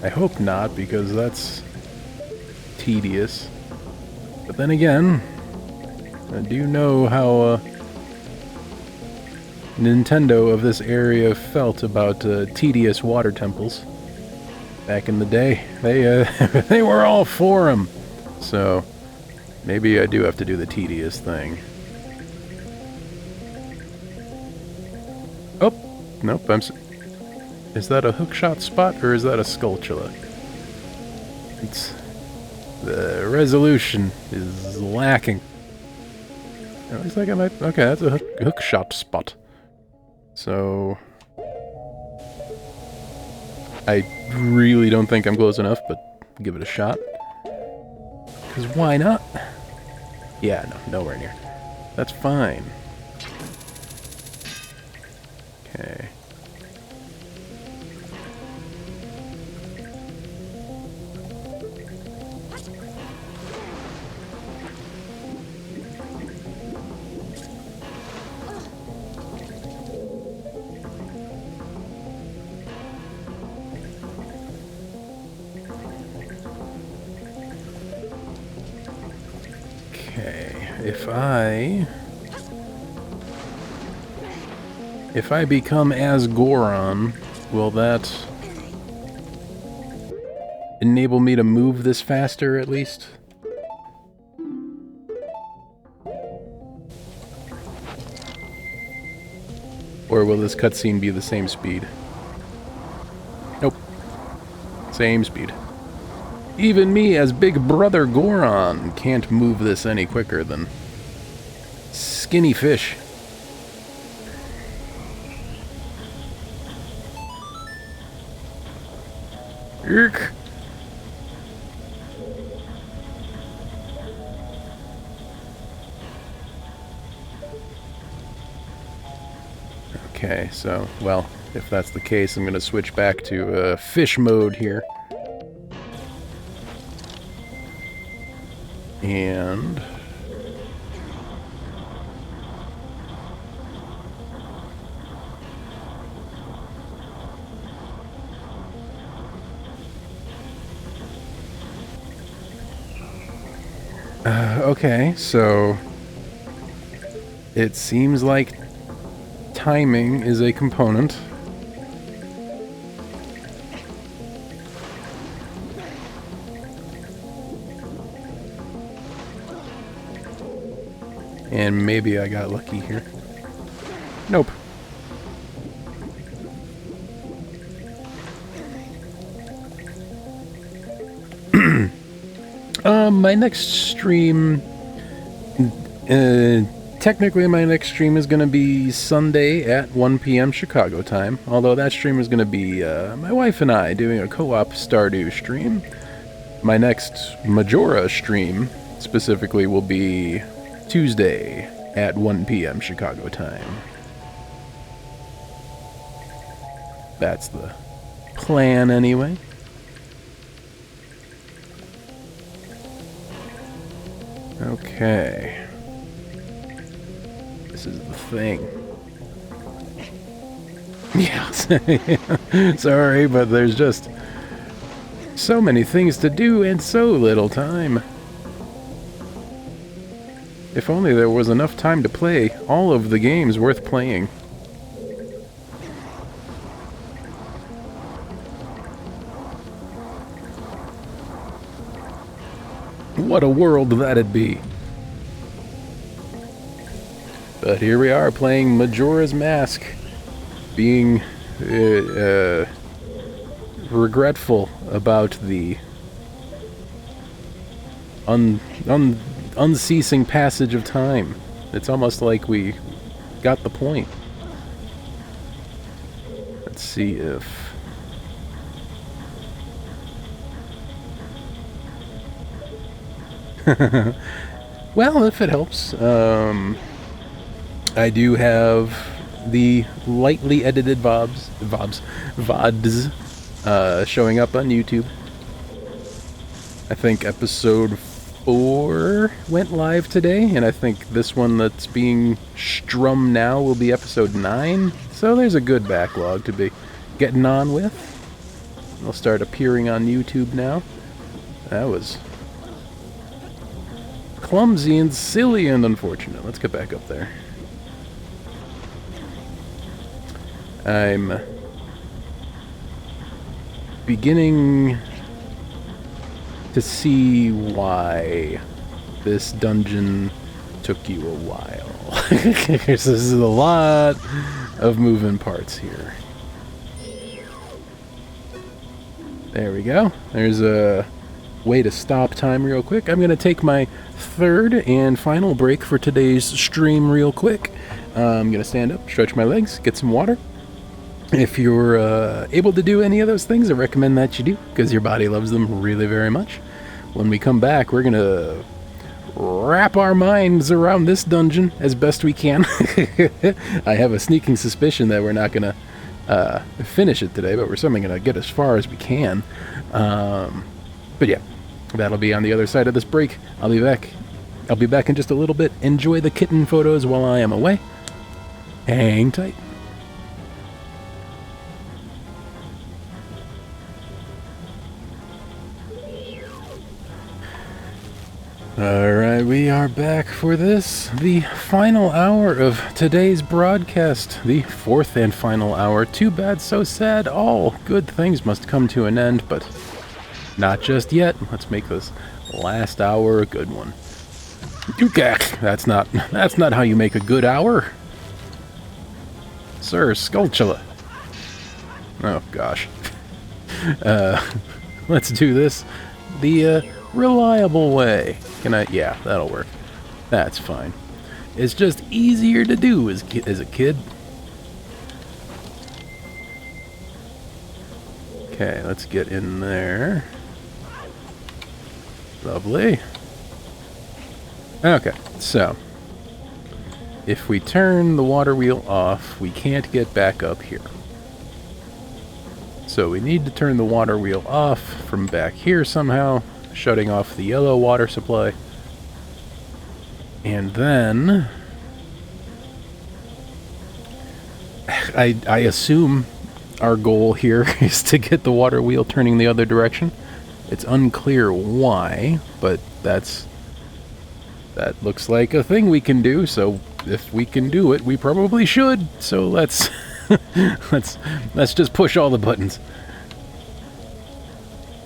Speaker 1: I hope not, because that's tedious. But then again, I do know how Nintendo of this area felt about tedious water temples. Back in the day, they were all for them. So, maybe I do have to do the tedious thing. Oh, nope, is that a hookshot spot, or is that a Skulltula? The resolution is lacking. It looks like I might... Okay, that's a hookshot spot. So... I really don't think I'm close enough, but give it a shot. Because why not? Yeah, no, nowhere near. That's fine. Okay. If I become as Goron, will that enable me to move this faster, at least? Or will this cutscene be the same speed? Nope. Same speed. Even me, as Big Brother Goron, can't move this any quicker than skinny fish. Eek. Okay, so, well, if that's the case, I'm going to switch back to fish mode here. And Okay, so it seems like timing is a component. And maybe I got lucky here. Nope. My next stream... technically my next stream is going to be Sunday at 1 p.m. Chicago time. Although that stream is going to be my wife and I doing a co-op Stardew stream. My next Majora stream, specifically, will be Tuesday at 1 p.m. Chicago time. That's the plan, anyway. Okay. This is the thing. Yeah. Sorry, but there's just so many things to do and so little time. If only there was enough time to play all of the games worth playing. What a world that'd be. But here we are playing Majora's Mask, being regretful about the unceasing passage of time. It's almost like we got the point. Let's see if... Well, if it helps, I do have the lightly edited VODs showing up on YouTube. I think episode 4 went live today, and I think this one that's being strummed now will be episode 9. So there's a good backlog to be getting on with. They'll start appearing on YouTube now. That was clumsy and silly and unfortunate. Let's get back up there. I'm beginning to see why this dungeon took you a while. This is a lot of moving parts here. There we go. There's a way to stop time real quick. I'm going to take my third and final break for today's stream real quick. I'm going to stand up, stretch my legs, get some water. If you're able to do any of those things, I recommend that you do, because your body loves them really very much. When we come back, we're going to wrap our minds around this dungeon as best we can. I have a sneaking suspicion that we're not going to finish it today, but we're certainly going to get as far as we can. But yeah, that'll be on the other side of this break. I'll be back in just a little bit. Enjoy the kitten photos while I am away. Hang tight. Alright, we are back for this, the final hour of today's broadcast, the fourth and final hour. Too bad, so sad. All good things must come to an end, but not just yet. Let's make this last hour a good one. That's not how you make a good hour. Sir, Skulltula. Oh gosh. Let's do this the reliable way. Can I? Yeah, that'll work. That's fine. It's just easier to do as a kid. Okay, let's get in there. Lovely. Okay, so if we turn the water wheel off, we can't get back up here. So we need to turn the water wheel off from back here somehow, shutting off the yellow water supply. And then I assume our goal here is to get the water wheel turning the other direction. It's unclear why, but that's That looks like a thing we can do, so if we can do it, we probably should. So let's let's just push all the buttons.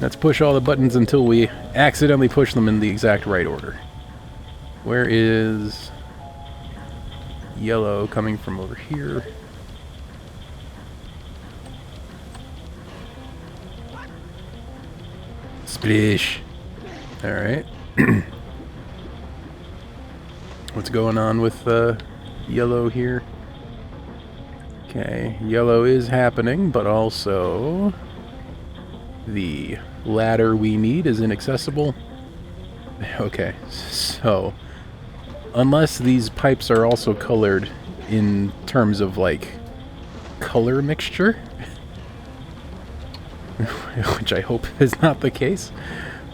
Speaker 1: Let's push all the buttons until we accidentally push them in the exact right order. Where is yellow coming from over here? Splish. Alright. What's going on with yellow here? Okay, yellow is happening, but also the ladder we need is inaccessible. Okay, so unless these pipes are also colored in terms of like color mixture, which I hope is not the case,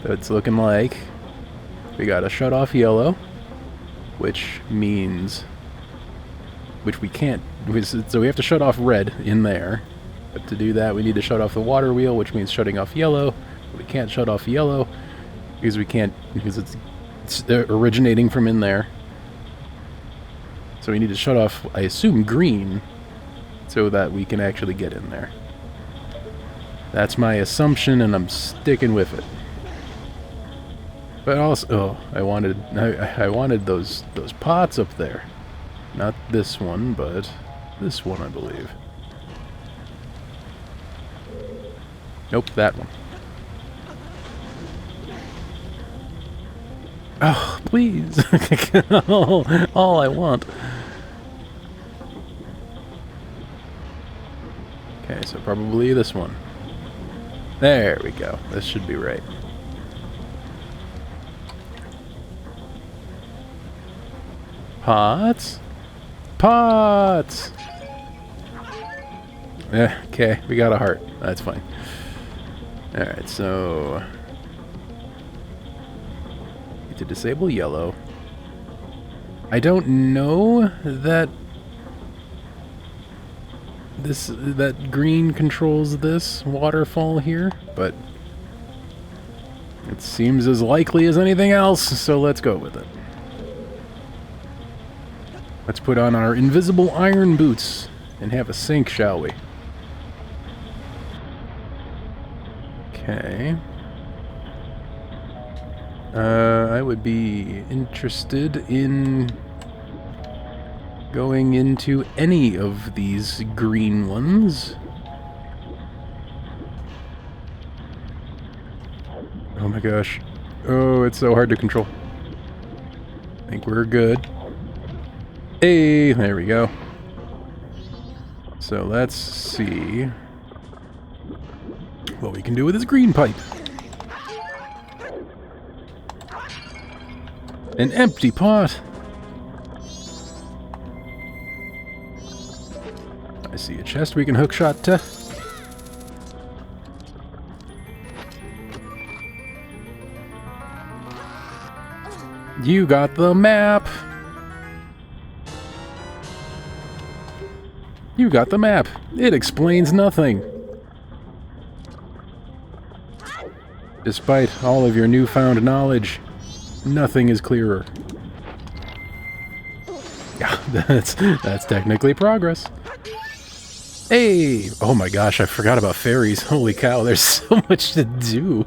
Speaker 1: but it's looking like we gotta shut off yellow, which means, which we can't, so we have to shut off red in there. But to do that, we need to shut off the water wheel, which means shutting off yellow. We can't shut off yellow because we can't, because it's originating from in there. So we need to shut off, I assume, green, so that we can actually get in there. That's my assumption, and I'm sticking with it. But also, oh, I wanted those pots up there. Not this one, but this one, I believe. Nope, that one. Oh, please. all I want. Okay, so probably this one. There we go. This should be right. Pots? Pots! Okay, we got a heart. That's fine. Alright, so need to disable yellow. I don't know that that green controls this waterfall here, but it seems as likely as anything else, so let's go with it. Let's put on our invisible iron boots and have a sink, shall we? Okay. I would be interested in going into any of these green ones. Oh my gosh. Oh, it's so hard to control. I think we're good. Hey, there we go. So let's see what we can do with this green pipe. An empty pot. I see a chest we can hookshot to. You got the map. You got the map. It explains nothing. Despite all of your newfound knowledge, nothing is clearer. Yeah, that's technically progress. Hey! Oh my gosh, I forgot about fairies. Holy cow, there's so much to do.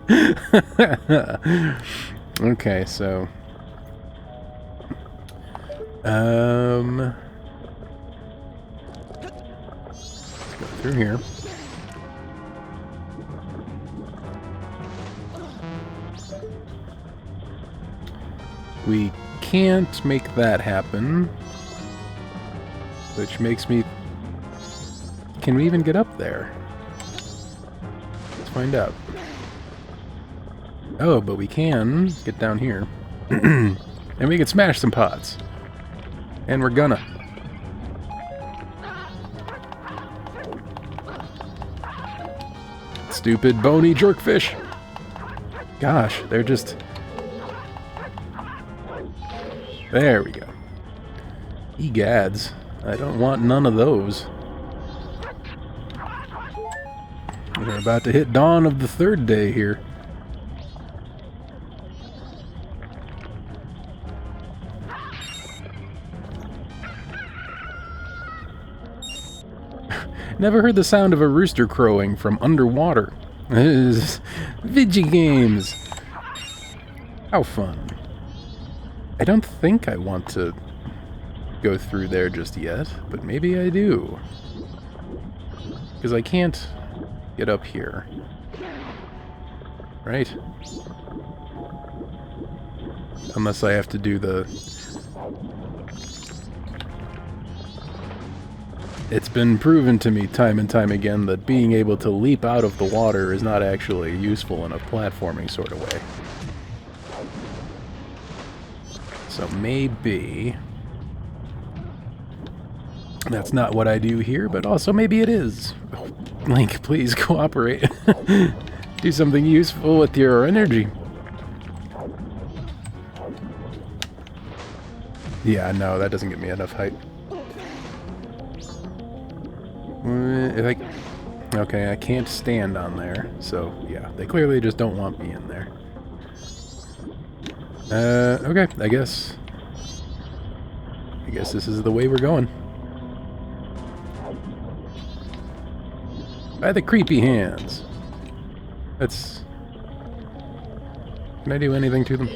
Speaker 1: Okay, so let's go through here. We can't make that happen, which makes me... Can we even get up there? Let's find out. Oh, but we can get down here. And we can smash some pots. And we're gonna. Stupid bony jerkfish. Gosh, they're just... There we go. Egads. I don't want none of those. We're about to hit dawn of the third day here. Never heard the sound of a rooster crowing from underwater. Vidgy games. How fun. I don't think I want to go through there just yet, but maybe I do. Because I can't get up here. Right? Unless I have to do the... It's been proven to me time and time again that being able to leap out of the water is not actually useful in a platforming sort of way. So maybe... that's not what I do here, but also maybe it is. Oh, Link, please cooperate. Do something useful with your energy. Yeah, no, that doesn't get me enough height. Okay, I can't stand on there, so yeah, they clearly just don't want me in there. Okay, I guess this is the way we're going. By the creepy hands. That's... Can I do anything to them?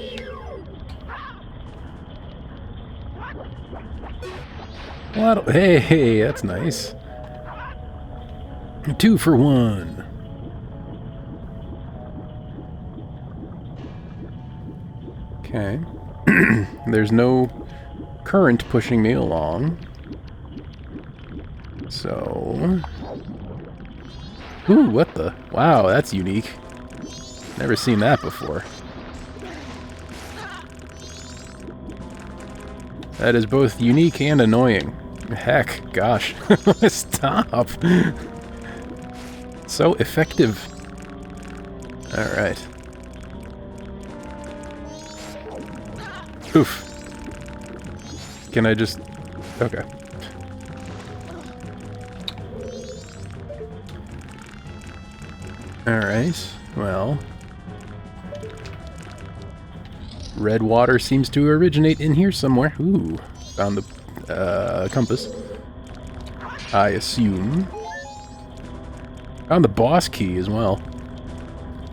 Speaker 1: What? Hey, that's nice. 2 for 1. Okay. There's no current pushing me along. So... Ooh, what the? Wow, that's unique. Never seen that before. That is both unique and annoying. Heck, gosh. Stop. So effective. Alright. Oof. Can I just... Okay. Alright, well... Red water seems to originate in here somewhere. Ooh, found the compass. I assume. Found the boss key as well.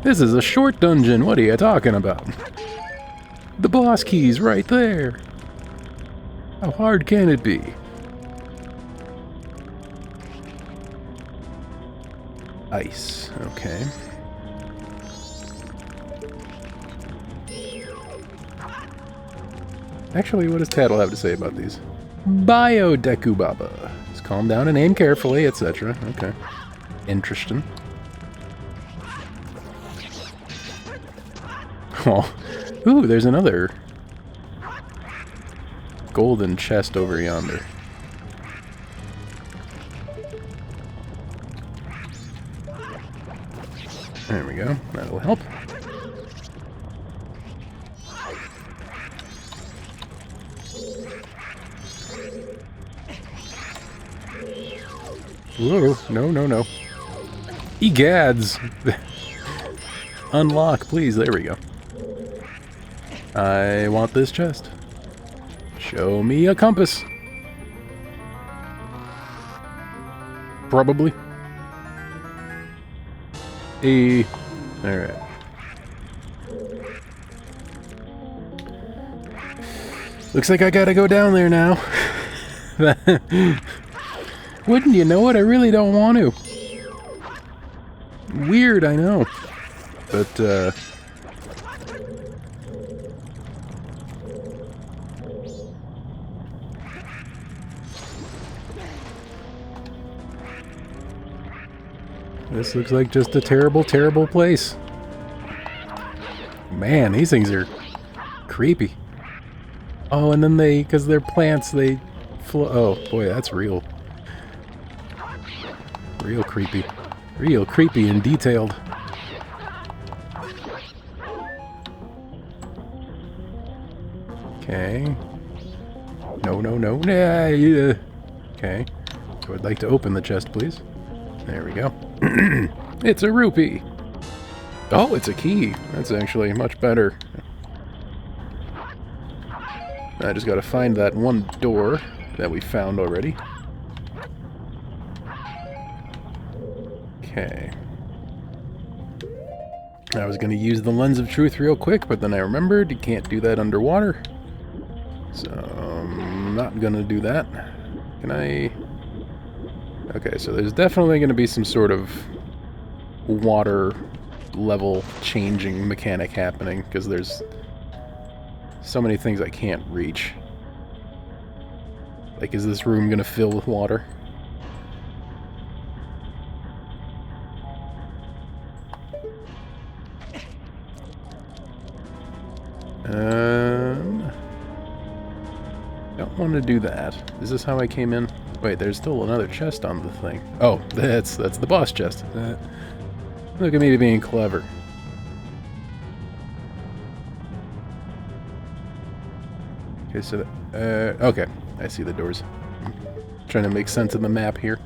Speaker 1: This is a short dungeon, what are you talking about? The boss key's right there. How hard can it be? Ice, okay. Actually, what does Tattle have to say about these? Biodekubaba. Just calm down and aim carefully, etc. Okay. Interesting. Oh. Ooh, there's another golden chest over yonder. There we go. That'll help. Whoa, no. Egads! Unlock, please. There we go. I want this chest. Show me a compass. Probably. Alright. Looks like I gotta go down there now. Wouldn't you know it? I really don't want to. Weird, I know. But, this looks like just a terrible, terrible place. Man, these things are creepy. Oh, and then they, because they're plants, they flow. Oh, boy, that's real. Real creepy. Real creepy and detailed. Okay. No. Okay. I would like to open the chest, please. There we go. It's a rupee. Oh, it's a key. That's actually much better. I just gotta find that one door that we found already. Okay. I was going to use the lens of truth real quick, but then I remembered you can't do that underwater. So I'm not going to do that. Can I... Okay, so there's definitely going to be some sort of water level changing mechanic happening, because there's so many things I can't reach. Like, is this room going to fill with water? Don't want to do that. Is this how I came in? Wait, there's still another chest on the thing. Oh, that's the boss chest. Look at me being clever. Okay, so okay, I see the doors. Trying to make sense of the map here.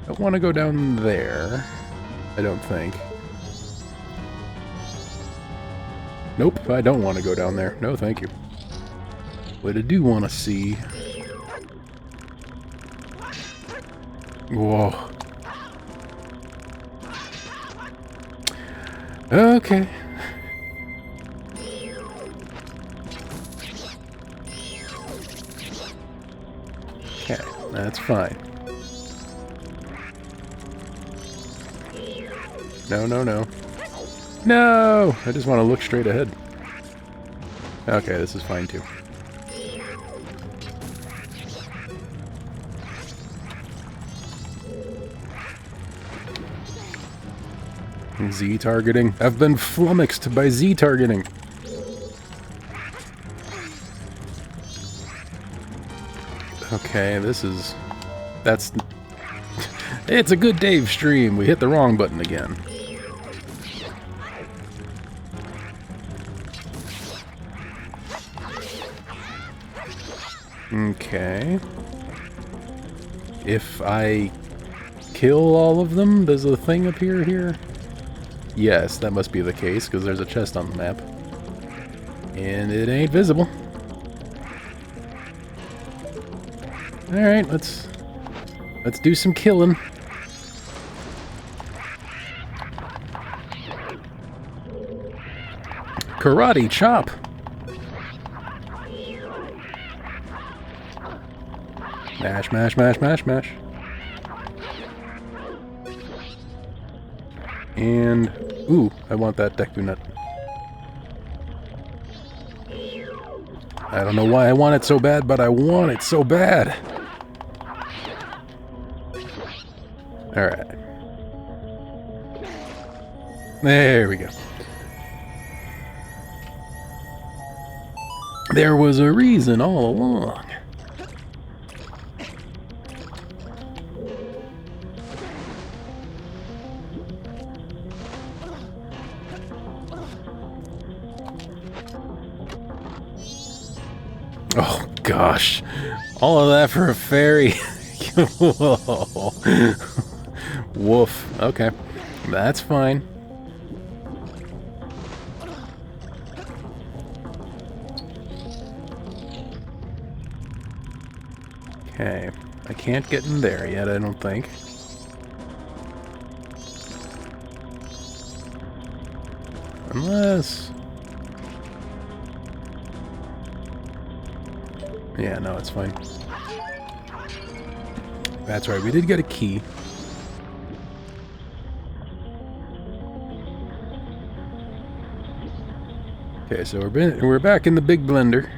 Speaker 1: Don't want to go down there. I don't think. Nope, I don't want to go down there. No, thank you. What I do want to see... Whoa. Okay. Okay, that's fine. No, no, no. No! I just want to look straight ahead. Okay, this is fine too. Z targeting. I've been flummoxed by Z targeting. Okay, this is... That's... It's a good Dave stream. We hit the wrong button again. Okay. If I kill all of them, does a thing appear here? Yes, that must be the case, because there's a chest on the map. And it ain't visible. Alright, let's do some killing. Karate chop! Mash, mash, mash, mash, mash. And... Ooh, I want that Deku Nut. I don't know why I want it so bad, but I want it so bad. Alright. There we go. There was a reason all along. Oh gosh, all of that for a fairy. Woof. Okay, that's fine. Okay, I can't get in there yet, I don't think. Unless... Yeah, no, it's fine. That's right, we did get a key. Okay, so we're back in the big blender.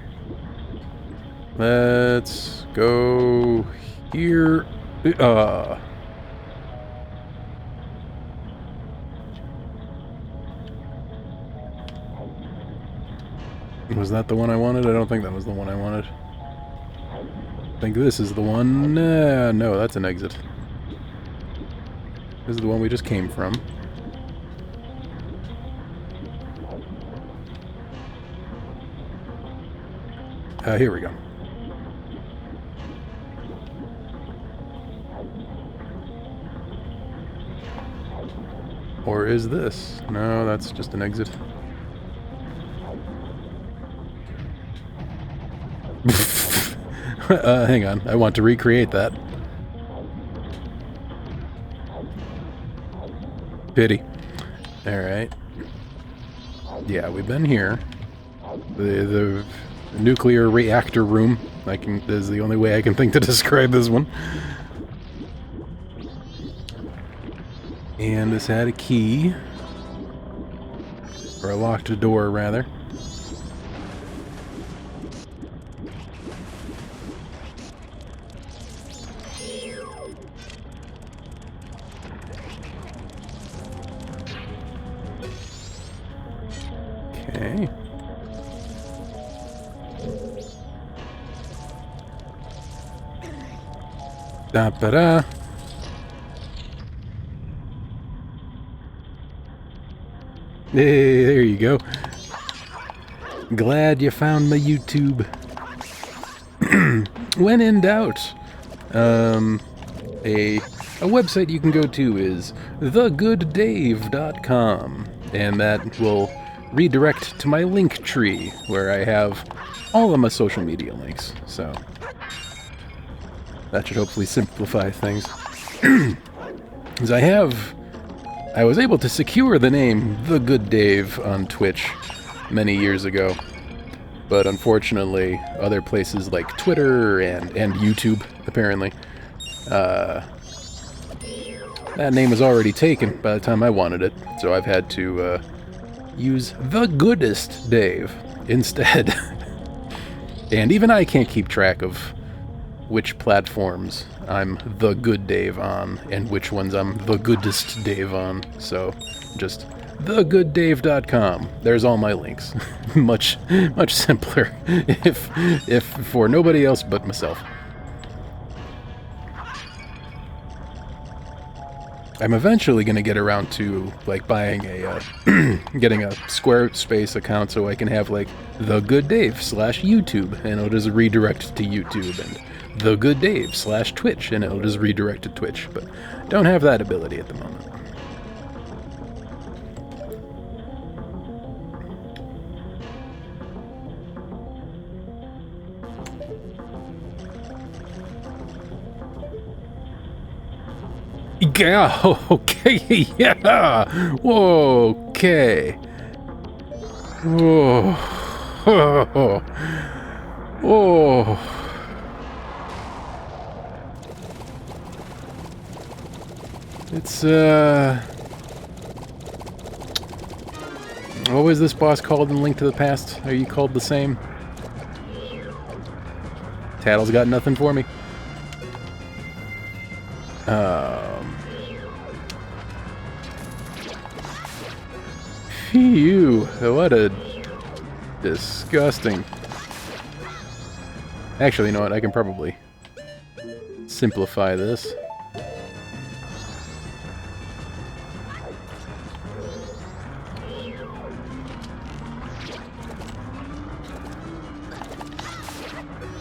Speaker 1: Let's go here. Was that the one I wanted? I don't think that was the one I wanted. I think this is the one. No, that's an exit. This is the one we just came from. Here we go. Or is this? No, that's just an exit. Hang on, I want to recreate that. Pity. Alright. Yeah, we've been here. The nuclear reactor room. Is the only way I can think to describe this one. And this had a key. Or a locked door, rather. Okay. Da-ba-da. Hey, there you go. Glad you found my YouTube. When in doubt, a website you can go to is thegooddave.com, and that will redirect to my link tree, where I have all of my social media links. So that should hopefully simplify things. Because I was able to secure the name The Good Dave on Twitch many years ago, but unfortunately other places like Twitter and YouTube, apparently, that name was already taken by the time I wanted it, so I've had to use The Goodest Dave instead. And even I can't keep track of which platforms I'm The Good Dave on, and which ones I'm The Goodest Dave on, so just thegooddave.com. There's all my links. much simpler, if for nobody else but myself. I'm eventually going to get around to, like, buying a, getting a Squarespace account so I can have, like, The Good Dave /YouTube, and it'll just redirect to YouTube, and The Good Dave /Twitch, and it'll just redirect to Twitch, but don't have that ability at the moment. Yeah, okay, yeah, okay. Whoa, oh, oh. It's, what was this boss called in Link to the Past? Are you called the same? Tattle's got nothing for me. Phew, what a disgusting... Actually, you know what, I can probably simplify this.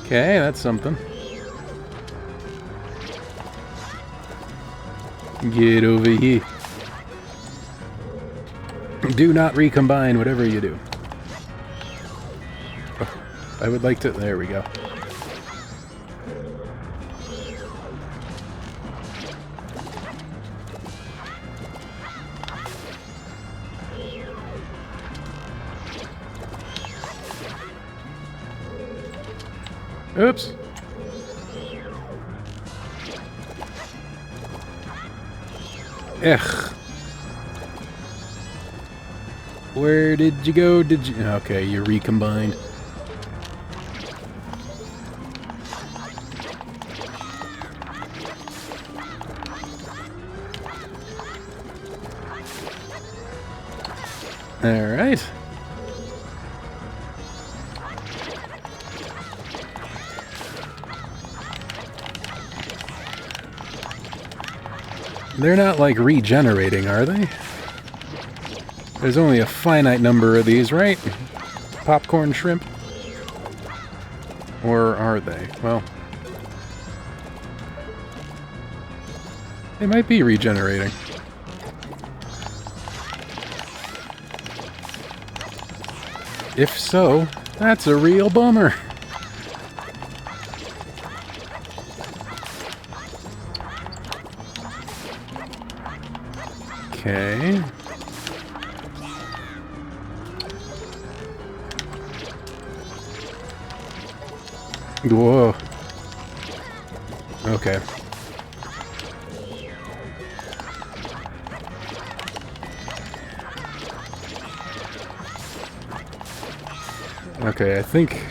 Speaker 1: Okay, that's something. Get over here. Do not recombine whatever you do. Oh, I would like to... There we go. Oops. Ugh. Where did you go? Did you... Okay, you recombined. Alright. They're not, like, regenerating, are they? There's only a finite number of these, right? Popcorn shrimp? Or are they? Well... They might be regenerating. If so, that's a real bummer. Okay. Whoa. Okay. Okay, I think...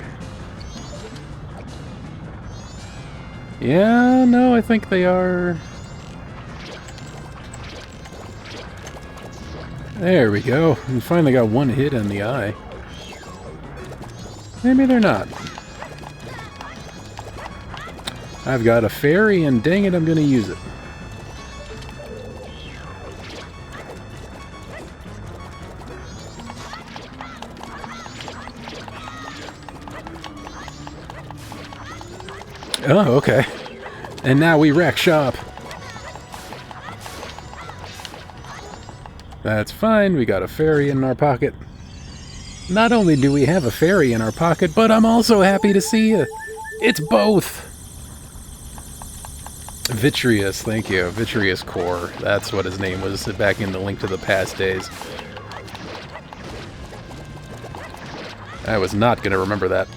Speaker 1: Yeah, no, I think they are... There we go. We finally got one hit in the eye. Maybe they're not. I've got a fairy, and dang it, I'm gonna use it. Oh, okay. And now we wreck shop. That's fine, we got a fairy in our pocket. Not only do we have a fairy in our pocket, but I'm also happy to see you. It's both! Vitreous, thank you. Vitreous Core. That's what his name was back in the Link to the Past days. I was not going to remember that.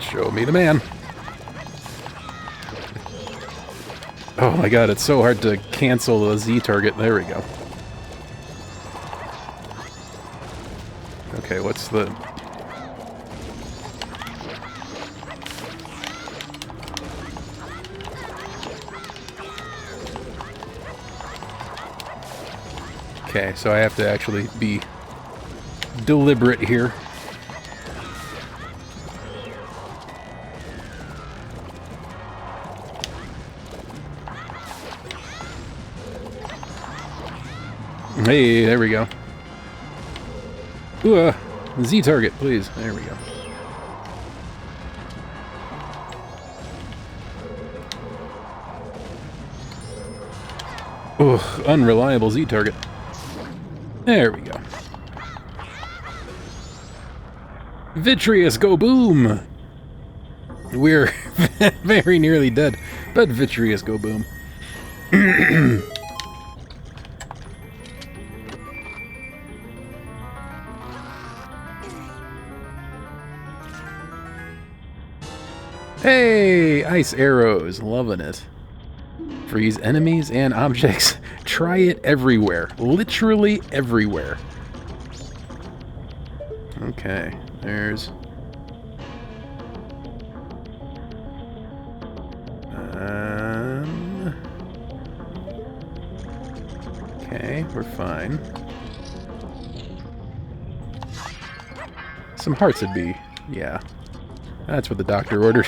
Speaker 1: Show me the man. Oh my god, it's so hard to cancel the Z target. There we go. Okay, what's the... Okay, so I have to actually be deliberate here. Hey, there we go. Ooh, Z target, please. There we go. Ugh, unreliable Z target. There we go. Vitreous, go boom! We're very nearly dead, but Vitreous, go boom. Hey! Ice arrows, loving it. Freeze enemies and objects. Try it everywhere. Literally everywhere. Okay, there's... Okay, we're fine. Some hearts would be... yeah. That's what the doctor ordered.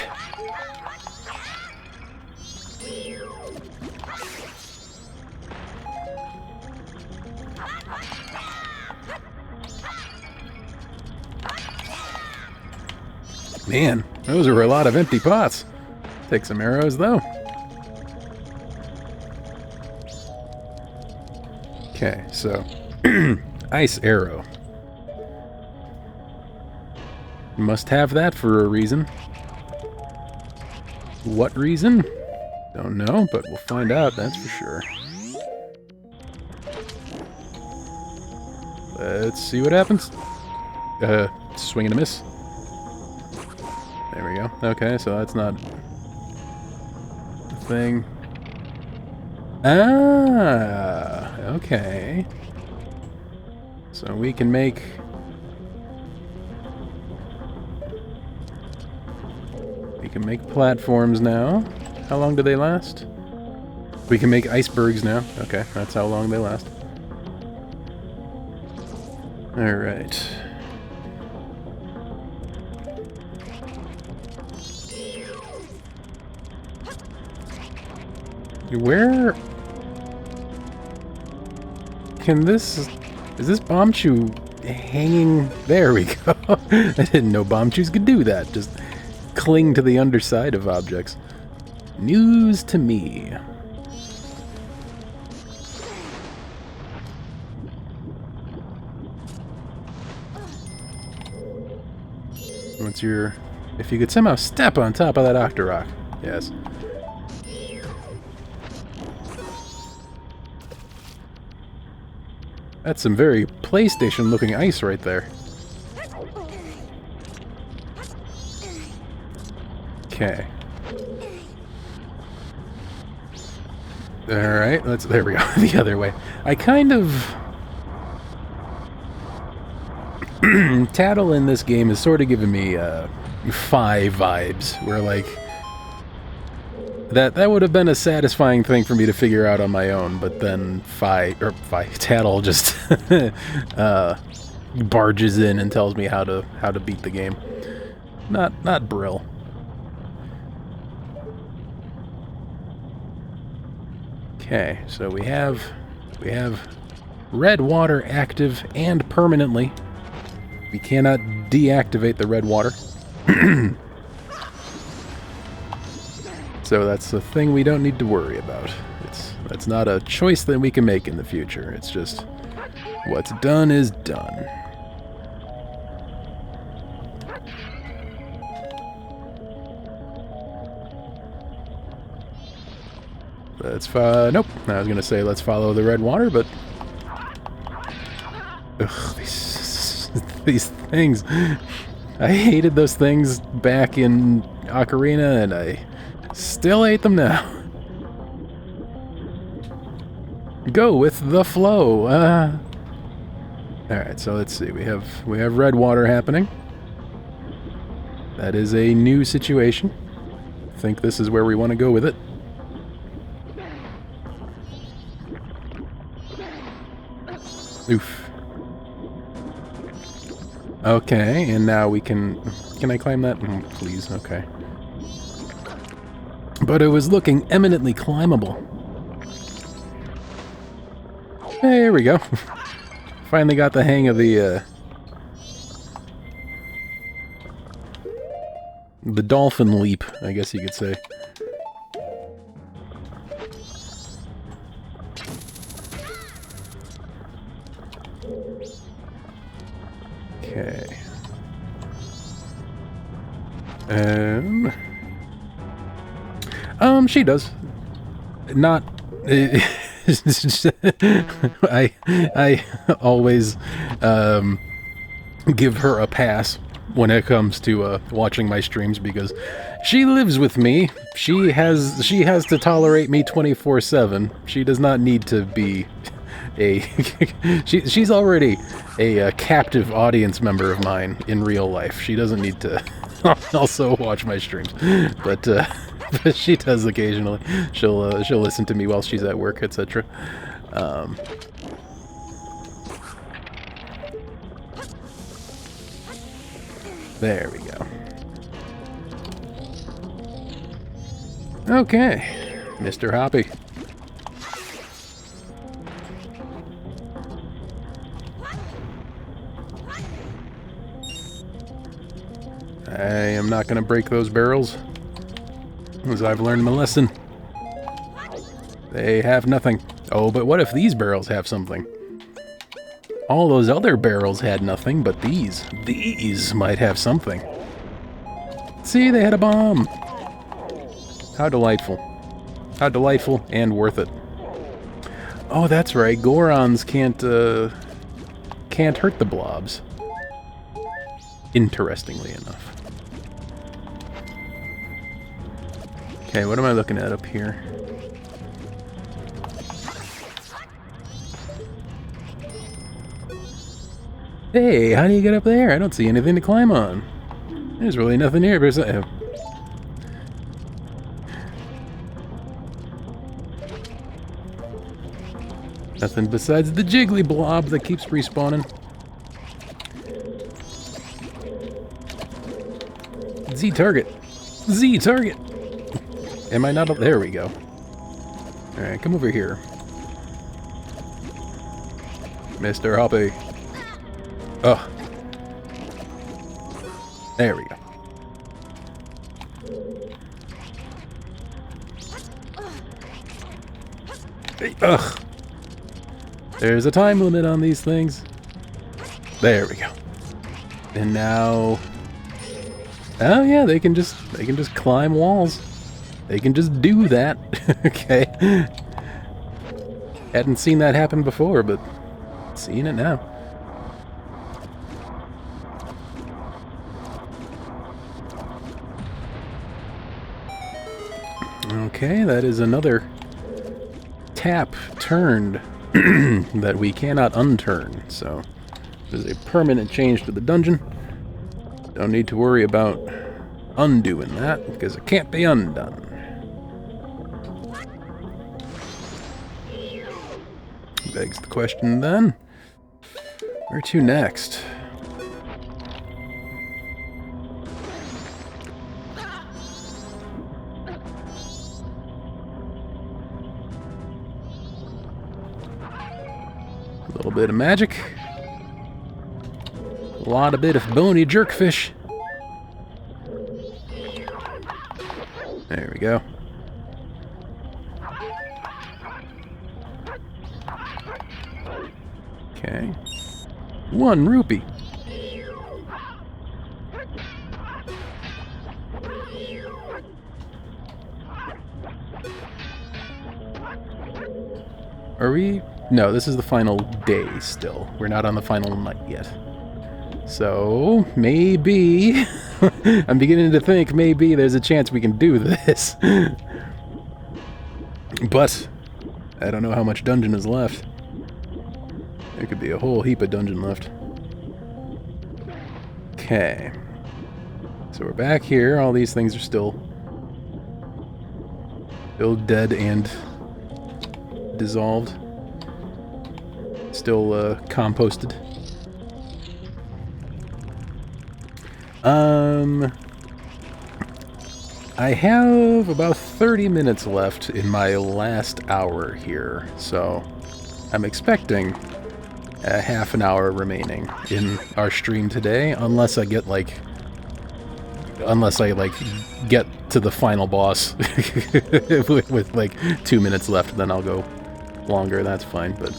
Speaker 1: Man, those are a lot of empty pots. Take some arrows, though. Okay, so... Ice arrow. Must have that for a reason. What reason? Don't know, but we'll find out, that's for sure. Let's see what happens. Swing and a miss. There we go. Okay, so that's not a thing. Ah, okay. So we can make... we can make platforms now. How long do they last? We can make icebergs now. Okay, that's how long they last. Alright. Where can this... is this bomb chew hanging? There we go. I didn't know bomb chews could do that. Just cling to the underside of objects. News to me. What's your... if you could somehow step on top of that Octorok. Yes. That's some very PlayStation-looking ice right there. Okay. Alright, there we go, the other way. I kind of... Tattle in this game is sort of giving me, Fi vibes, where, like... That would have been a satisfying thing for me to figure out on my own, but then Tattle just barges in and tells me how to beat the game. Not Brill. Okay, so we have red water active and permanently. We cannot deactivate the red water. So that's a thing we don't need to worry about. That's not a choice that we can make in the future. It's just what's done is done. Nope. I was gonna say let's follow the red water, but ugh, these things. I hated those things back in Ocarina, and I still hate them now. Go with the flow. Alright, so let's see. We have red water happening. That is a new situation. I think this is where we want to go with it. Oof. Okay, and now we can I climb that? Oh, please, okay. But it was looking eminently climbable. There we go. Finally got the hang of the dolphin leap, I guess you could say. Okay. She does. Not... I always give her a pass when it comes to watching my streams because she lives with me. She has to tolerate me 24/7. She does not need to be a she's already a captive audience member of mine in real life. She doesn't need to also watch my streams, but she does occasionally. She'll listen to me while she's at work, etc. There we go. Okay, Mr. Hoppy. I am not going to break those barrels, as I've learned my lesson. They have nothing. Oh, but what if these barrels have something? All those other barrels had nothing, but these might have something. See, they had a bomb. How delightful. How delightful and worth it. Oh, that's right. Gorons can't hurt the blobs. Interestingly enough. Okay, what am I looking at up here? Hey, how do you get up there? I don't see anything to climb on. There's really nothing here. Nothing besides the jiggly blob that keeps respawning. Z target. Z target. Am I not? There we go. Alright, come over here. Mr. Hoppy. Oh. There we go. Hey, ugh. There's a time limit on these things. There we go. And now... Oh yeah, they can just climb walls. They can just do that. Okay. Hadn't seen that happen before, but Seeing it now. Okay, that is another tap turned that we cannot unturn. So there's a permanent change to the dungeon. Don't need to worry about undoing that because it can't be undone. Begs the question then, where to next? A little bit of magic. A lot of bit of bony jerkfish. There we go. Okay. 1 rupee. Are we? No, this is the final day still. We're not on the final night yet. So, maybe... I'm beginning to think maybe there's a chance we can do this. But, I don't know how much dungeon is left. There could be a whole heap of dungeon left. Okay. So we're back here. All these things are still dead and dissolved. Still composted. I have about 30 minutes left in my last hour here, so I'm expecting a half an hour remaining in our stream today, unless I get get to the final boss with like 2 minutes left, then I'll go longer. That's fine, but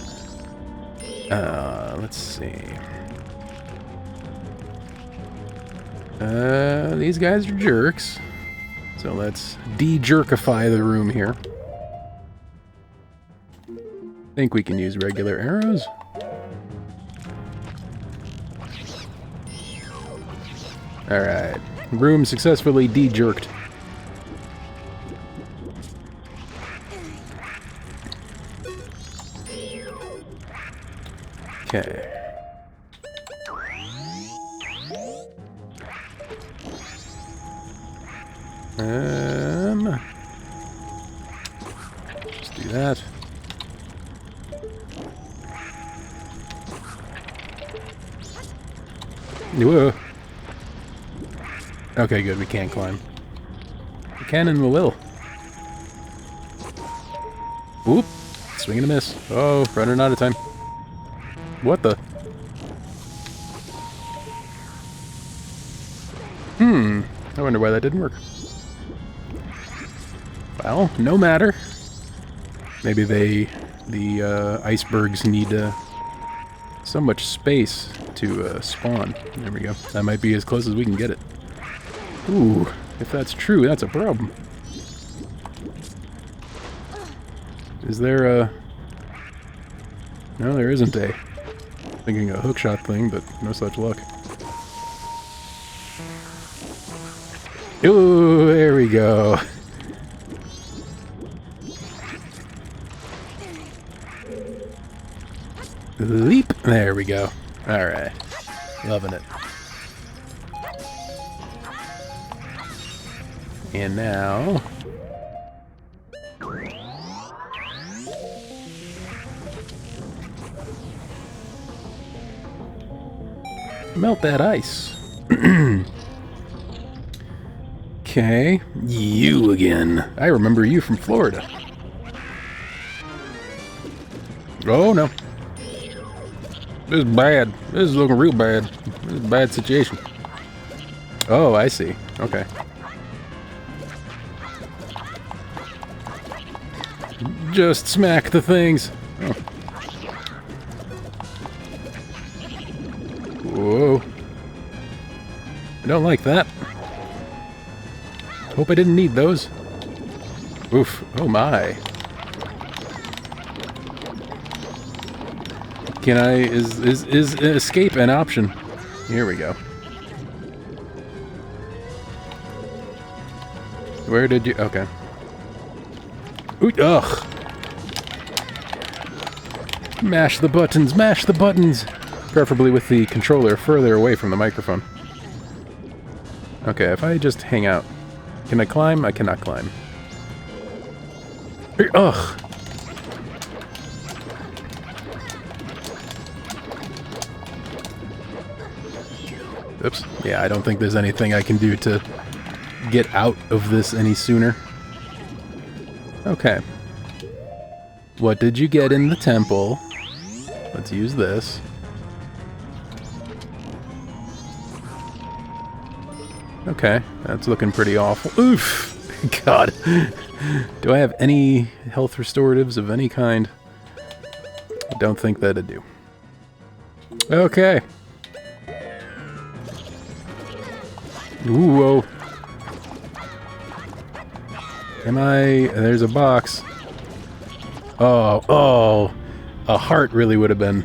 Speaker 1: let's see. These guys are jerks, so let's de-jerkify the room here. I think we can use regular arrows. Alright, room successfully de-jerked. Okay. Just do that. Whoa. Okay, good, we can climb. We can and we will. Oop! Swing and a miss. Oh, running out of time. What the? I wonder why that didn't work. Well, no matter. Maybe the icebergs need so much space to spawn. There we go. That might be as close as we can get it. Ooh, if that's true, that's a problem. Is there a... No, there isn't a... Thinking a hookshot thing, but no such luck. Ooh, there we go. Leap. There we go. Alright. Loving it. And now... melt that ice. Okay. You again. I remember you from Florida. Oh no. This is bad. This is looking real bad. This is a bad situation. Oh, I see. Okay. Just smack the things. Oh. Whoa. I don't like that. Hope I didn't need those. Oof. Oh my. Can I... Is escape an option? Here we go. Where did you... Okay. Ooh, ugh! Mash the buttons, mash the buttons! Preferably with the controller further away from the microphone. Okay, if I just hang out... Can I climb? I cannot climb. Ugh! Oops. Yeah, I don't think there's anything I can do to get out of this any sooner. Okay. What did you get in the temple? Let's use this. Okay, that's looking pretty awful. Oof! God. Do I have any health restoratives of any kind? I don't think that I do. Okay. Ooh, whoa. Am I... There's a box. Oh, oh. A heart really would have been...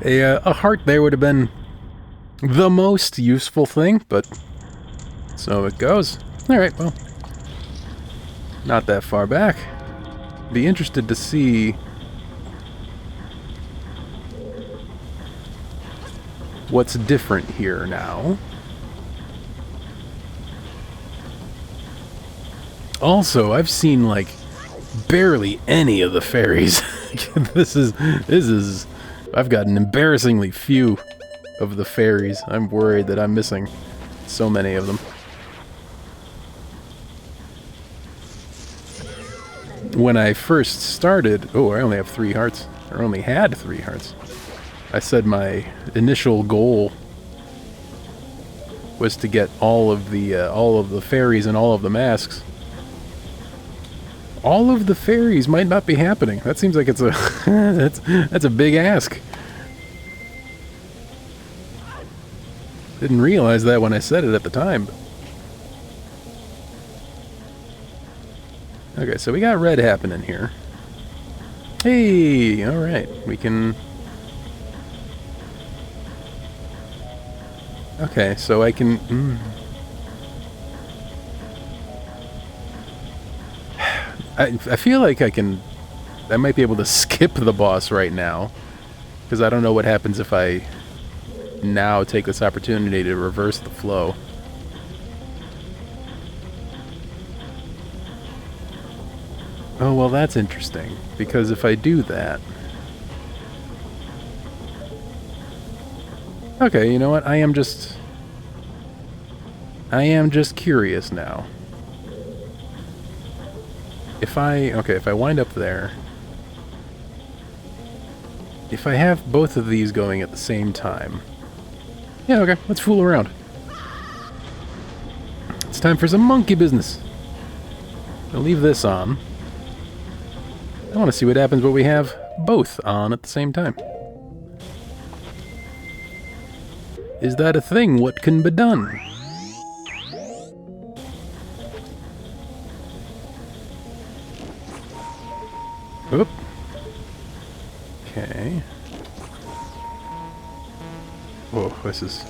Speaker 1: a heart there would have been the most useful thing, but so it goes. Alright, well. Not that far back. Be interested to see what's different here now. Also, I've seen like barely any of the fairies. This is I've gotten embarrassingly few of the fairies. I'm worried that I'm missing so many of them. When I first started, oh, I only have 3 hearts. I only had 3 hearts. I said my initial goal was to get all of the fairies and all of the masks. All of the fairies might not be happening. That seems like it's a that's a big ask. Didn't realize that when I said it at the time. Okay, so we got red happening here. Hey, all right, we can. Okay, so I can. I feel like I might be able to skip the boss right now, because I don't know what happens if I now take this opportunity to reverse the flow. Oh, well, that's interesting, because if I do that... Okay, you know what? I am just curious now. If I wind up there, if I have both of these going at the same time, yeah, okay, let's fool around. It's time for some monkey business. I'll leave this on. I want to see what happens when we have both on at the same time. Is that a thing? What can be done? Oop. Okay. Whoa, this is...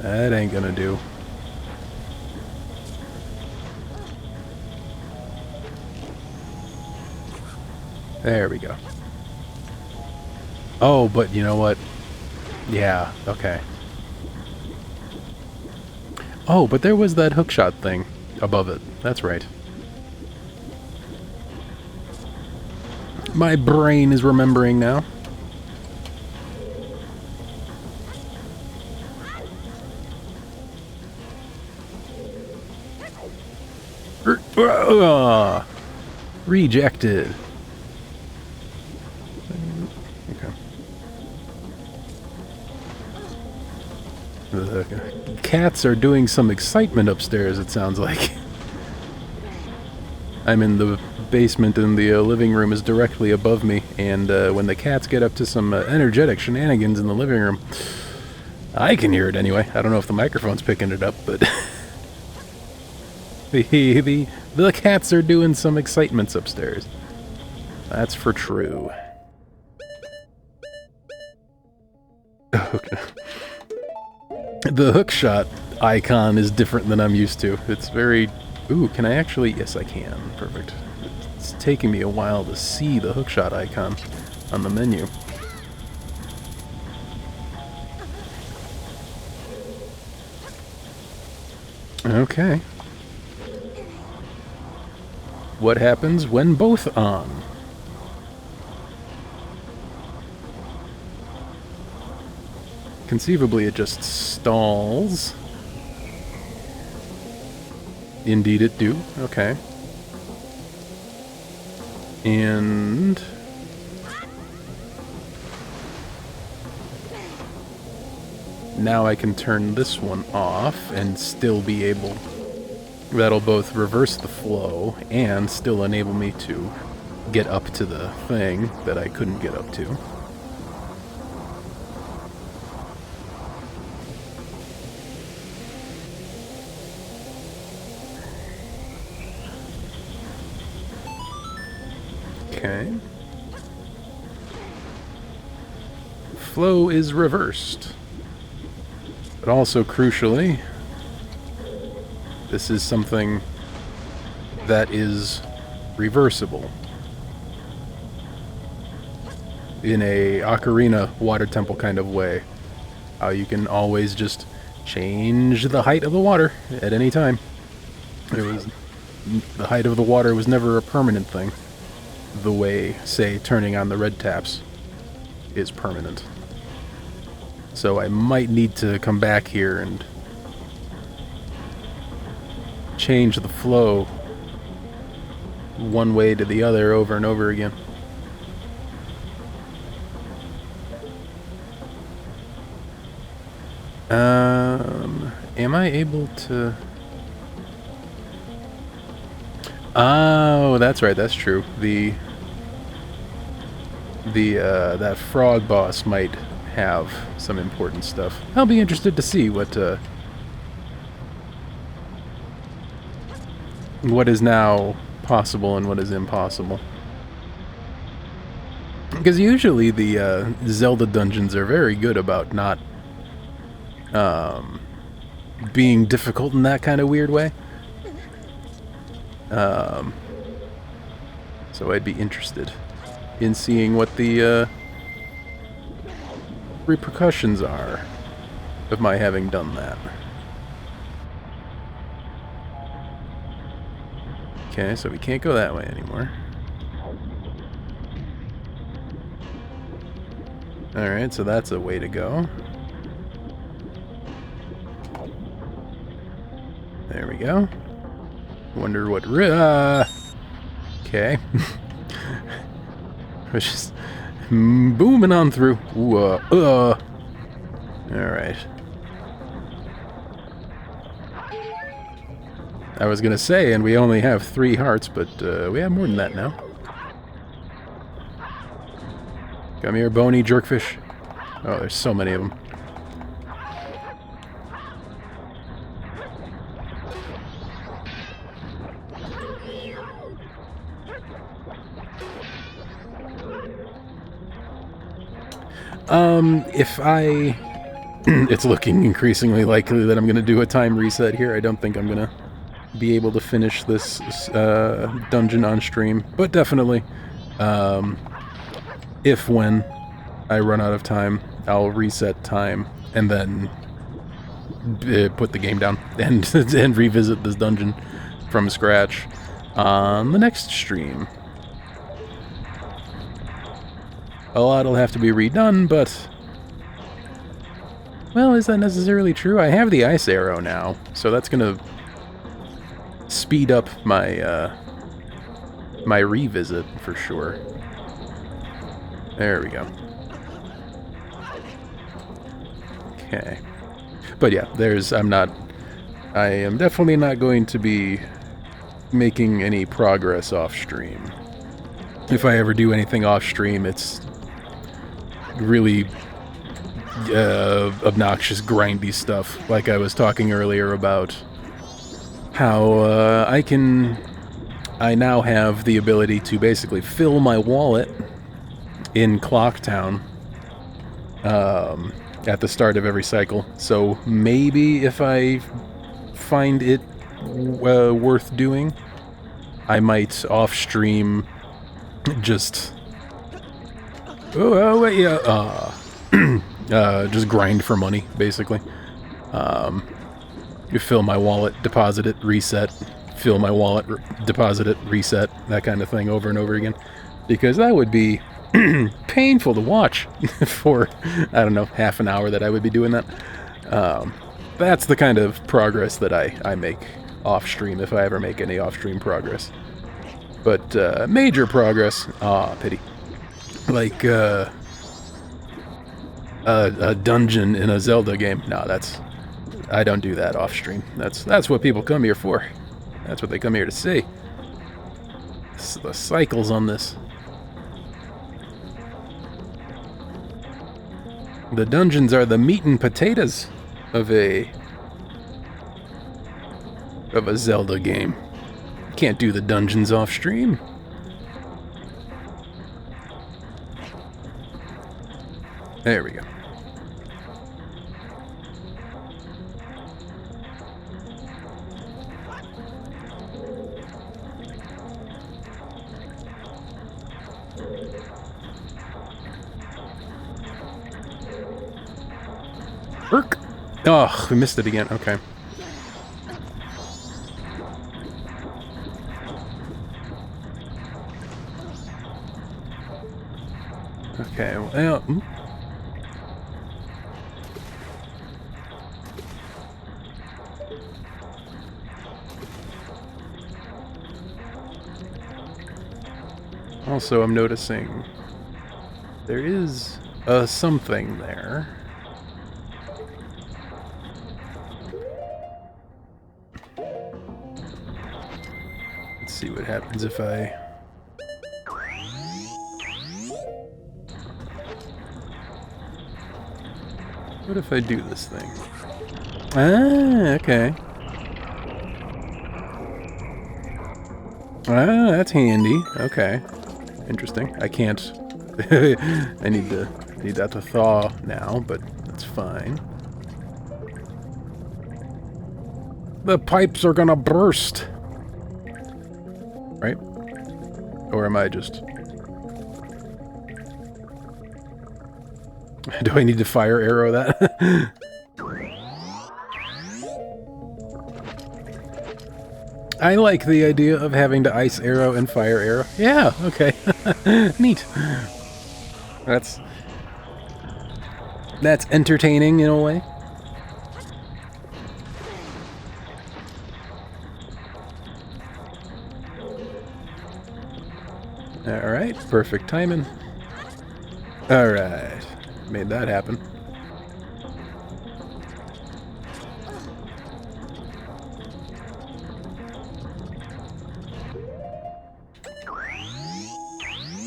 Speaker 1: That ain't gonna do. There we go. Oh, but you know what? Yeah, okay. Oh, but there was that hookshot thing above it. That's right. My brain is remembering now. Rejected. Okay. The cats are doing some excitement upstairs, it sounds like. I'm in the basement and the living room is directly above me, and when the cats get up to some energetic shenanigans in the living room, I can hear it anyway. I don't know if the microphone's picking it up, but... The cats are doing some excitements upstairs. That's for true. Okay. The hookshot icon is different than I'm used to. It's very... Ooh, can I actually... Yes, I can. Perfect. It's taking me a while to see the hookshot icon on the menu. Okay. What happens when both on? Conceivably, it just stalls. Indeed it do. Okay. And... now I can turn this one off and still be able... That'll both reverse the flow and still enable me to get up to the thing that I couldn't get up to. Okay. Flow is reversed. But also, crucially, this is something that is reversible. In a Ocarina water temple kind of way. How you can always just change the height of the water at any time. The height of the water was never a permanent thing. The way, say, turning on the red taps is permanent. So I might need to come back here and change the flow one way to the other over and over again. Am I able to... Oh, that's right, that's true. That frog boss might have some important stuff. I'll be interested to see what is now possible and what is impossible. Because usually the Zelda dungeons are very good about not being difficult in that kind of weird way. So I'd be interested in seeing what the repercussions are of my having done that. Okay, so we can't go that way anymore. Alright, so that's a way to go. There we go. Wonder what... okay. It's just booming on through. Alright. I was gonna say, and we only have 3 hearts, but we have more than that now. Come here, bony jerkfish. Oh, there's so many of them. If I... it's looking increasingly likely that I'm going to do a time reset here. I don't think I'm going to be able to finish this dungeon on stream. But definitely, when I run out of time, I'll reset time and then put the game down and, and revisit this dungeon from scratch on the next stream. A lot will have to be redone, but... well, is that necessarily true? I have the ice arrow now, so that's gonna speed up my my revisit for sure. There we go. Okay. But yeah, I am definitely not going to be making any progress off stream. If I ever do anything off stream, it's really obnoxious, grindy stuff, like I was talking earlier about how I now have the ability to basically fill my wallet in Clocktown at the start of every cycle. So maybe if I find it worth doing, I might off-stream just... just grind for money, basically. You fill my wallet, deposit it, reset. Fill my wallet, deposit it, reset. That kind of thing over and over again. Because that would be painful to watch for, I don't know, half an hour that I would be doing that. That's the kind of progress that I make off-stream, if I ever make any off-stream progress. But major progress, pity. Like a dungeon in a Zelda game. No, I don't do that off-stream. That's what people come here for. That's what they come here to see. The cycles on this. The dungeons are the meat and potatoes of a Zelda game. Can't do the dungeons off-stream. There we go. Erk! Oh, we missed it again. Okay. Okay, well... Also, I'm noticing there is something there. Let's see what happens if I... What if I do this thing? Ah, okay. Ah, that's handy. Okay. Interesting. I can't... I need that to thaw now, but that's fine. The pipes are gonna burst! Right? Or am I just... Do I need to fire arrow that? I like the idea of having to ice arrow and fire arrow. Yeah, okay. Neat. That's entertaining in a way. Alright, perfect timing. Alright, made that happen.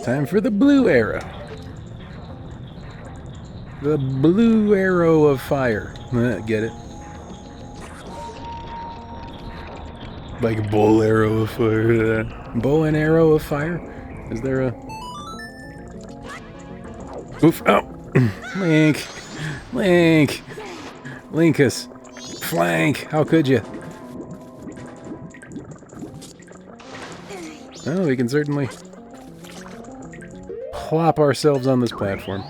Speaker 1: Time for the blue arrow. The blue arrow of fire. Get it? Like bow arrow of fire. Bow and arrow of fire? Is there a... Oof. Oh! Link! Link! Linkus! Flank! How could you? Oh, we can certainly... plop ourselves on this platform.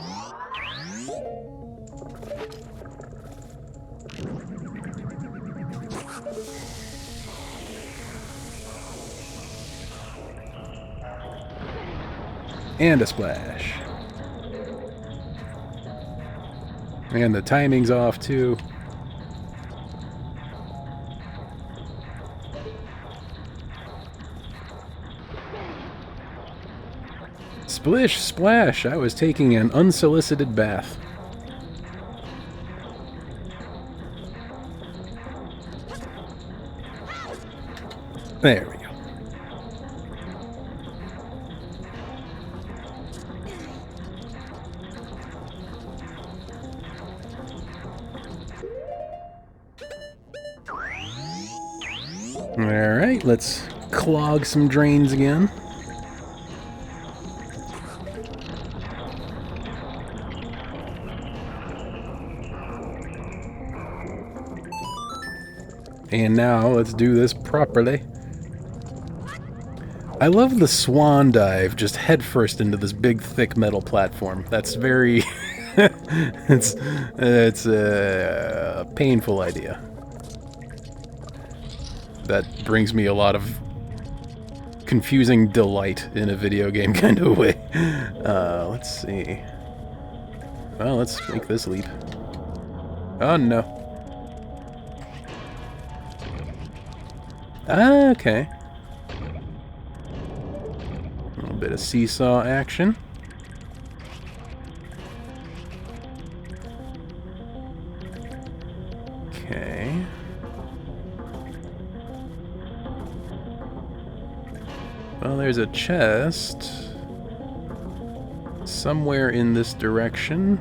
Speaker 1: And a splash. And the timing's off too. Splish splash, I was taking an unsolicited bath. There we go. Alright, let's clog some drains again. And now, let's do this properly. I love the swan dive, just headfirst into this big, thick metal platform. That's very... it's a painful idea. That brings me a lot of confusing delight in a video game kind of way. Let's see. Well, let's make this leap. Oh, no. Ah, okay. A little bit of seesaw action. Okay. Well, there's a chest somewhere in this direction.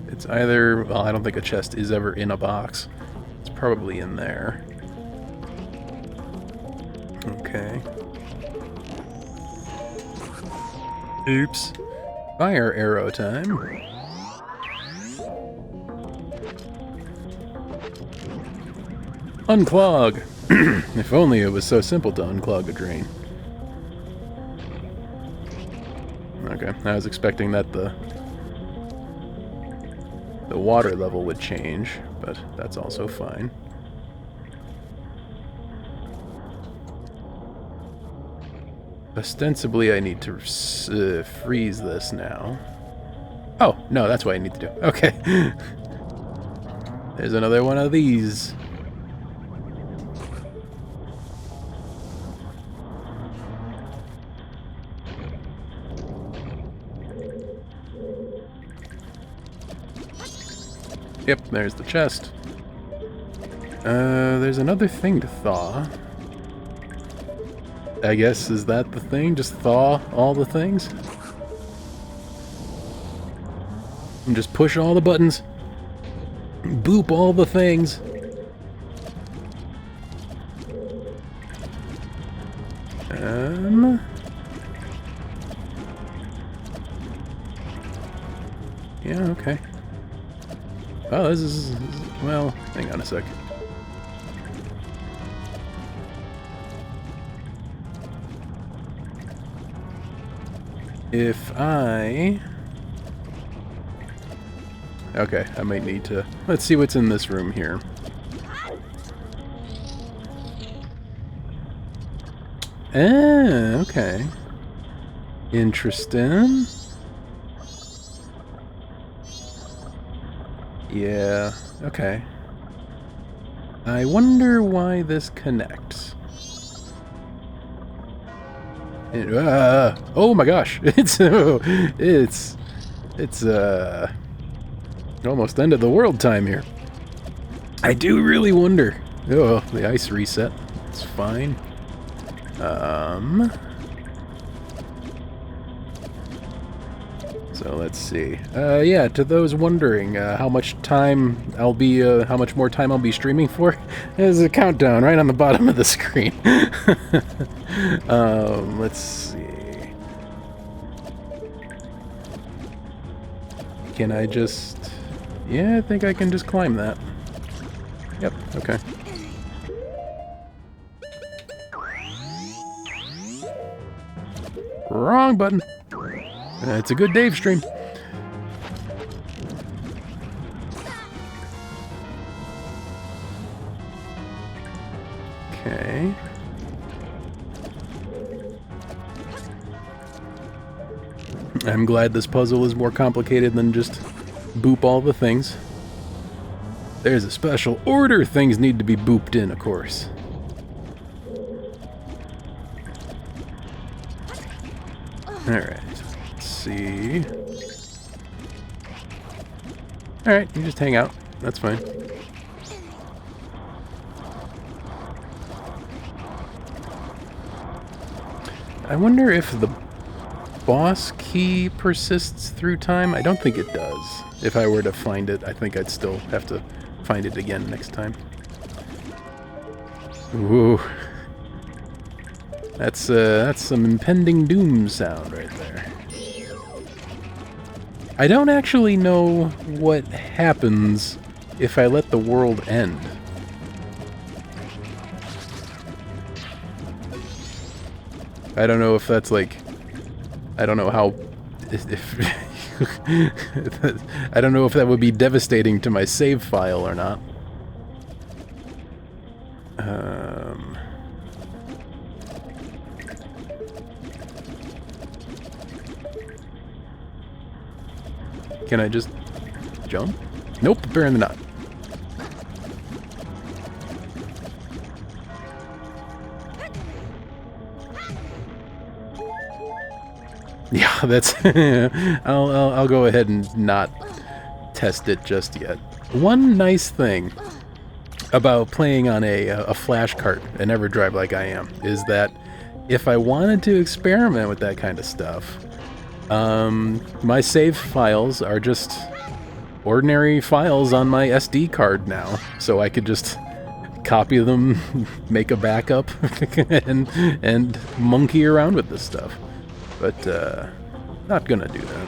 Speaker 1: It's either... well, I don't think a chest is ever in a box. It's probably in there. Okay. Oops. Fire arrow time. Unclog! If only it was so simple to unclog a drain. Okay, I was expecting that the water level would change, but that's also fine. Ostensibly, I need to freeze this now. Oh, no, that's what I need to do. Okay. There's another one of these. Yep, there's the chest. There's another thing to thaw. I guess, is that the thing? Just thaw all the things? And just push all the buttons. Boop all the things. Yeah, okay. Oh, this is... well, hang on a sec. If I... okay, I might need to... let's see what's in this room here. Ah, okay. Interesting. Yeah, okay. I wonder why this connects. Oh my gosh! It's almost end of the world time here. I do really wonder. Oh, the ice reset. It's fine. So let's see. Yeah, to those wondering how much time I'll be, how much more time I'll be streaming for, there's a countdown right on the bottom of the screen. Let's see. Can I just... yeah, I think I can just climb that. Yep, okay. Wrong button. It's a good Dave stream. Okay. I'm glad this puzzle is more complicated than just boop all the things. There's a special order things need to be booped in, of course. Alright. See. Alright, you just hang out. That's fine. I wonder if the boss key persists through time. I don't think it does. If I were to find it, I think I'd still have to find it again next time. Ooh. That's some impending doom sound right there. I don't actually know what happens if I let the world end. I don't know if that's like... I don't know how... I don't know if that would be devastating to my save file or not. Can I just jump? Nope, apparently not. Yeah, that's... I'll go ahead and not test it just yet. One nice thing about playing on a flash cart, an EverDrive like I am, is that if I wanted to experiment with that kind of stuff, my save files are just ordinary files on my SD card now, so I could just copy them, make a backup, and monkey around with this stuff. But, not gonna do that.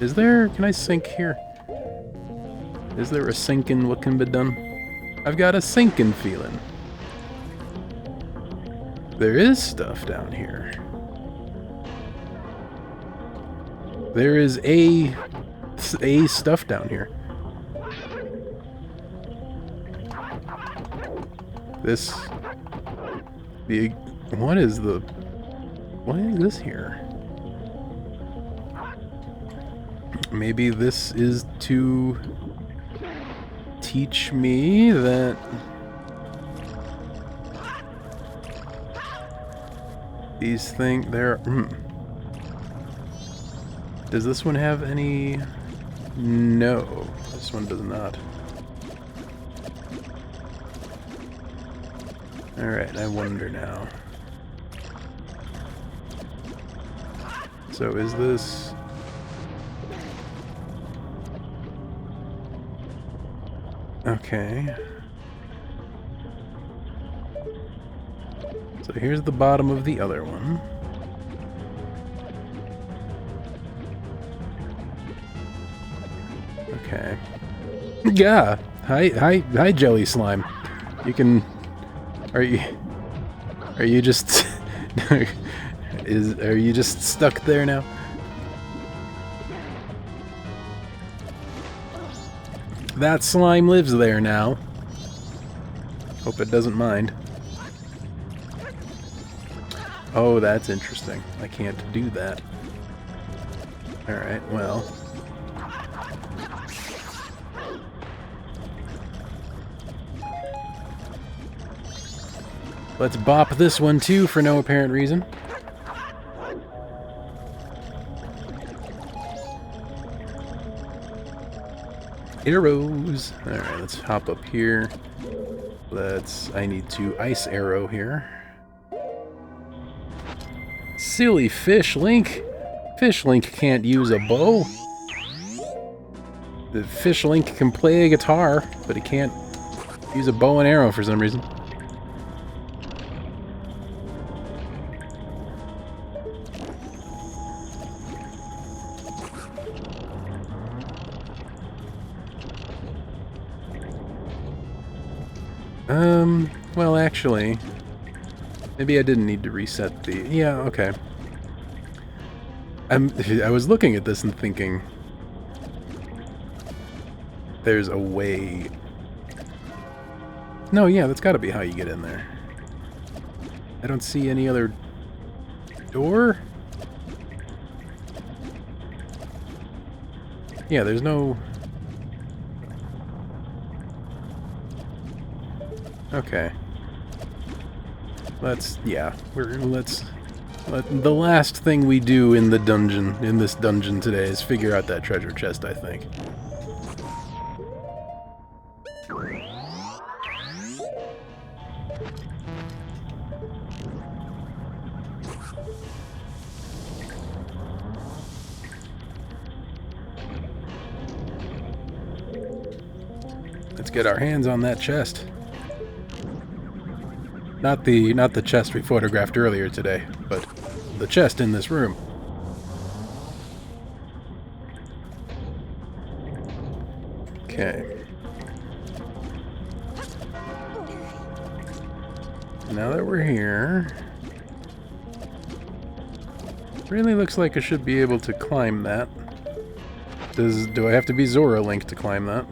Speaker 1: Is there... Can I sync here? Is there a sync in what can be done? I've got a sinking feeling. There is stuff down here. There is a stuff down here. This... What is this here? Maybe this is to teach me that these things there. Does this one have any? No, this one does not. All right, I wonder now. So is this... Okay. So here's the bottom of the other one. Okay. Yeah. Hi, Jelly Slime. You can... Are you just... Are you just stuck there now? That slime lives there now. Hope it doesn't mind. Oh, that's interesting. I can't do that. Alright, well. Let's bop this one too for no apparent reason. Arrows. Alright, let's hop up here. I need to ice arrow here. Silly Fish Link. Fish Link can't use a bow. The Fish Link can play a guitar, but he can't use a bow and arrow for some reason. Well, actually, maybe I didn't need to reset the... Yeah, okay. I was looking at this and thinking, there's a way... No, yeah, that's gotta be how you get in there. I don't see any other door? Yeah, there's no... Okay. The last thing we do in this dungeon today is figure out that treasure chest, I think. Let's get our hands on that chest. Not the chest we photographed earlier today, but the chest in this room. Okay. Now that we're here, really looks like I should be able to climb that. Do I have to be Zora Link to climb that?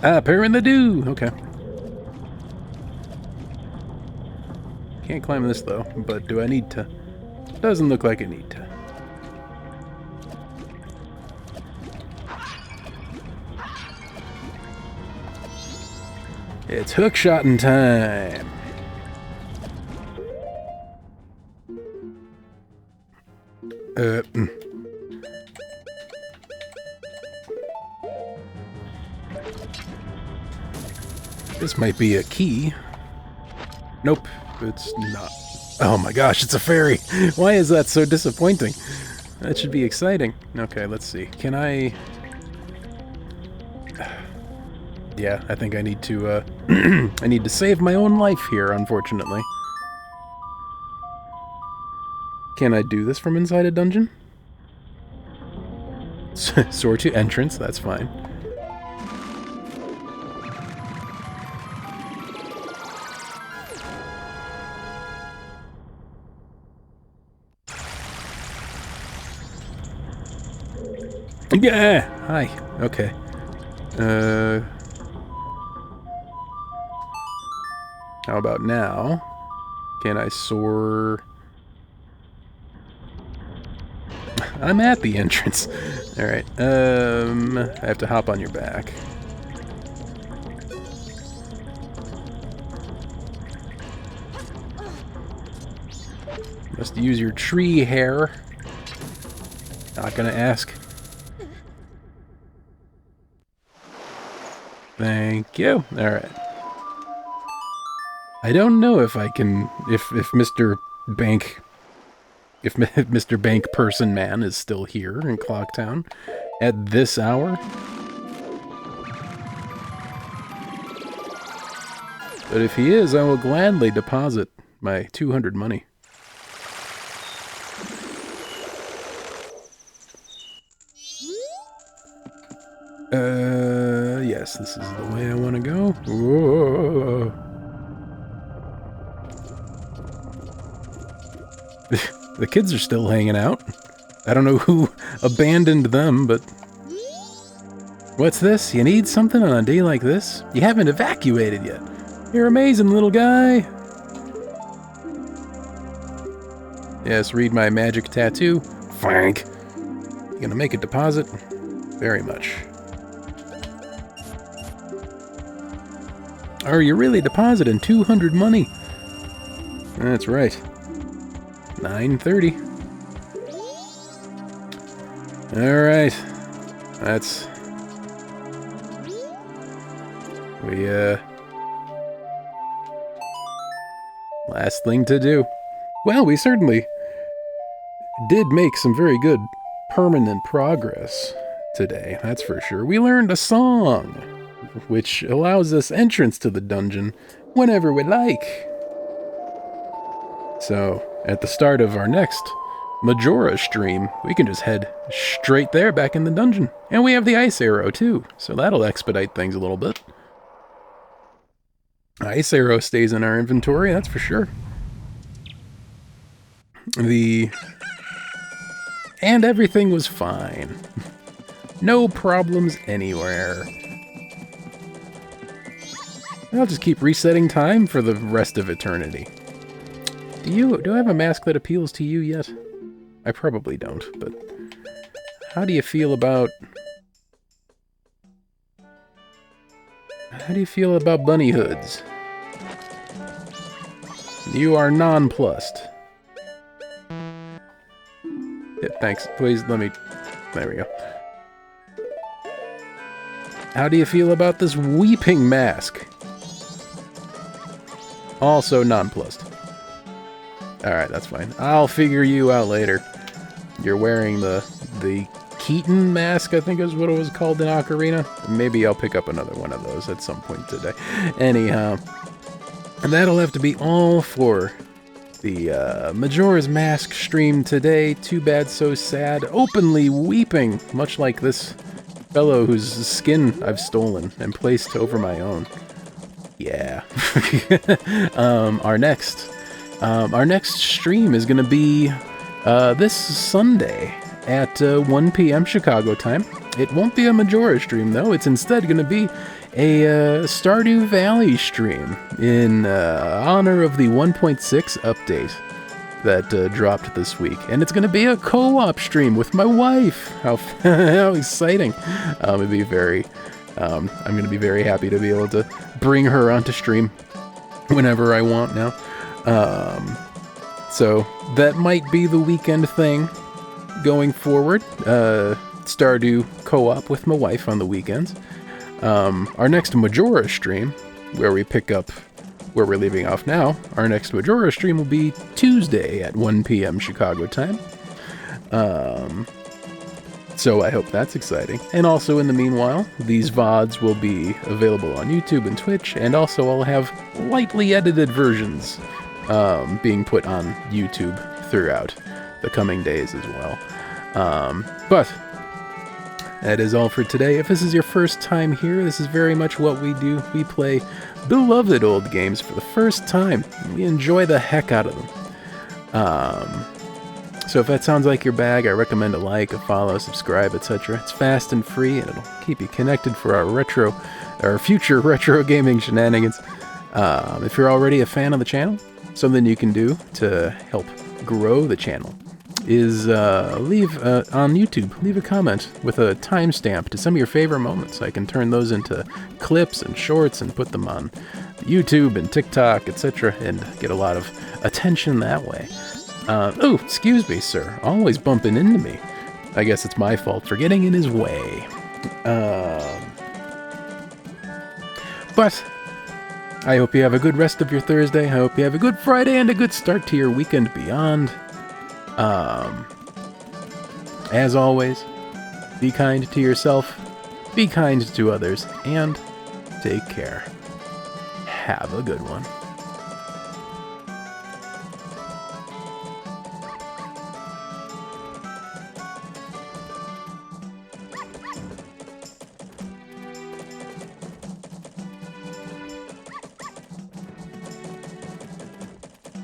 Speaker 1: Ah, apparently do! Okay. Can't climb this though, but do I need to? Doesn't look like I need to. It's hookshotting time! This might be a key. Nope, it's not. Oh my gosh, it's a fairy! Why is that so disappointing? That should be exciting. Okay, let's see. Can I... Yeah, I think I need to, I need to save my own life here, unfortunately. Can I do this from inside a dungeon? Soar to entrance, that's fine. Yeah! Hi. Okay. How about now? Can I soar? I'm at the entrance. Alright, I have to hop on your back. Must use your tree hair. Not gonna ask. Thank you. Alright. I don't know if I can... If Mr. Bank... If Mr. Bank Person Man is still here in Clocktown at this hour. But if he is, I will gladly deposit my 200 money. Yes, this is the way I want to go. Whoa. The kids are still hanging out. I don't know who abandoned them, but... What's this? You need something on a day like this? You haven't evacuated yet. You're amazing, little guy. Yes, read my magic tattoo. Frank. You gonna make a deposit? Very much. Are you really depositing 200 money? That's right. 9:30. Alright. That's... last thing to do. Well, we certainly did make some very good permanent progress today, that's for sure. We learned a song, which allows us entrance to the dungeon whenever we like. So, at the start of our next Majora stream, we can just head straight there back in the dungeon. And we have the ice arrow too, so that'll expedite things a little bit. Ice arrow stays in our inventory, that's for sure. And everything was fine. No problems anywhere. I'll just keep resetting time for the rest of eternity. Do I have a mask that appeals to you yet? I probably don't, but... How do you feel about... How do you feel about bunny hoods? You are nonplussed. Yeah, thanks. Please, let me... There we go. How do you feel about this weeping mask? Also nonplussed. Alright, that's fine. I'll figure you out later. You're wearing the Keaton mask, I think is what it was called in Ocarina. Maybe I'll pick up another one of those at some point today. Anyhow, and that'll have to be all for the Majora's Mask stream today. Too bad, so sad. Openly weeping, much like this fellow whose skin I've stolen and placed over my own. Yeah. Our next stream is going to be this Sunday at 1 p.m. Chicago time. It won't be a Majora stream, though. It's instead going to be a Stardew Valley stream in honor of the 1.6 update that dropped this week. And it's going to be a co-op stream with my wife. How exciting. It'd be very... I'm going to be very happy to be able to bring her onto stream whenever I want now. So that might be the weekend thing going forward. Stardew co-op with my wife on the weekends. Our next Majora stream, where we pick up where we're leaving off now, our next Majora stream will be Tuesday at 1 p.m. Chicago time. So I hope that's exciting. And also in the meanwhile, these VODs will be available on YouTube and Twitch, and also I'll have lightly edited versions being put on YouTube throughout the coming days as well. But that is all for today. If this is your first time here, this is very much what we do. We play beloved old games for the first time. We enjoy the heck out of them. So if that sounds like your bag, I recommend a like, a follow, subscribe, etc. It's fast and free, and it'll keep you connected for our future retro gaming shenanigans. If you're already a fan of the channel, something you can do to help grow the channel is leave on YouTube, leave a comment with a timestamp to some of your favorite moments. I can turn those into clips and shorts and put them on YouTube and TikTok, etc., and get a lot of attention that way. Oh, excuse me, sir. Always bumping into me. I guess it's my fault for getting in his way. But I hope you have a good rest of your Thursday. I hope you have a good Friday and a good start to your weekend beyond. As always, be kind to yourself, be kind to others, and take care. Have a good one.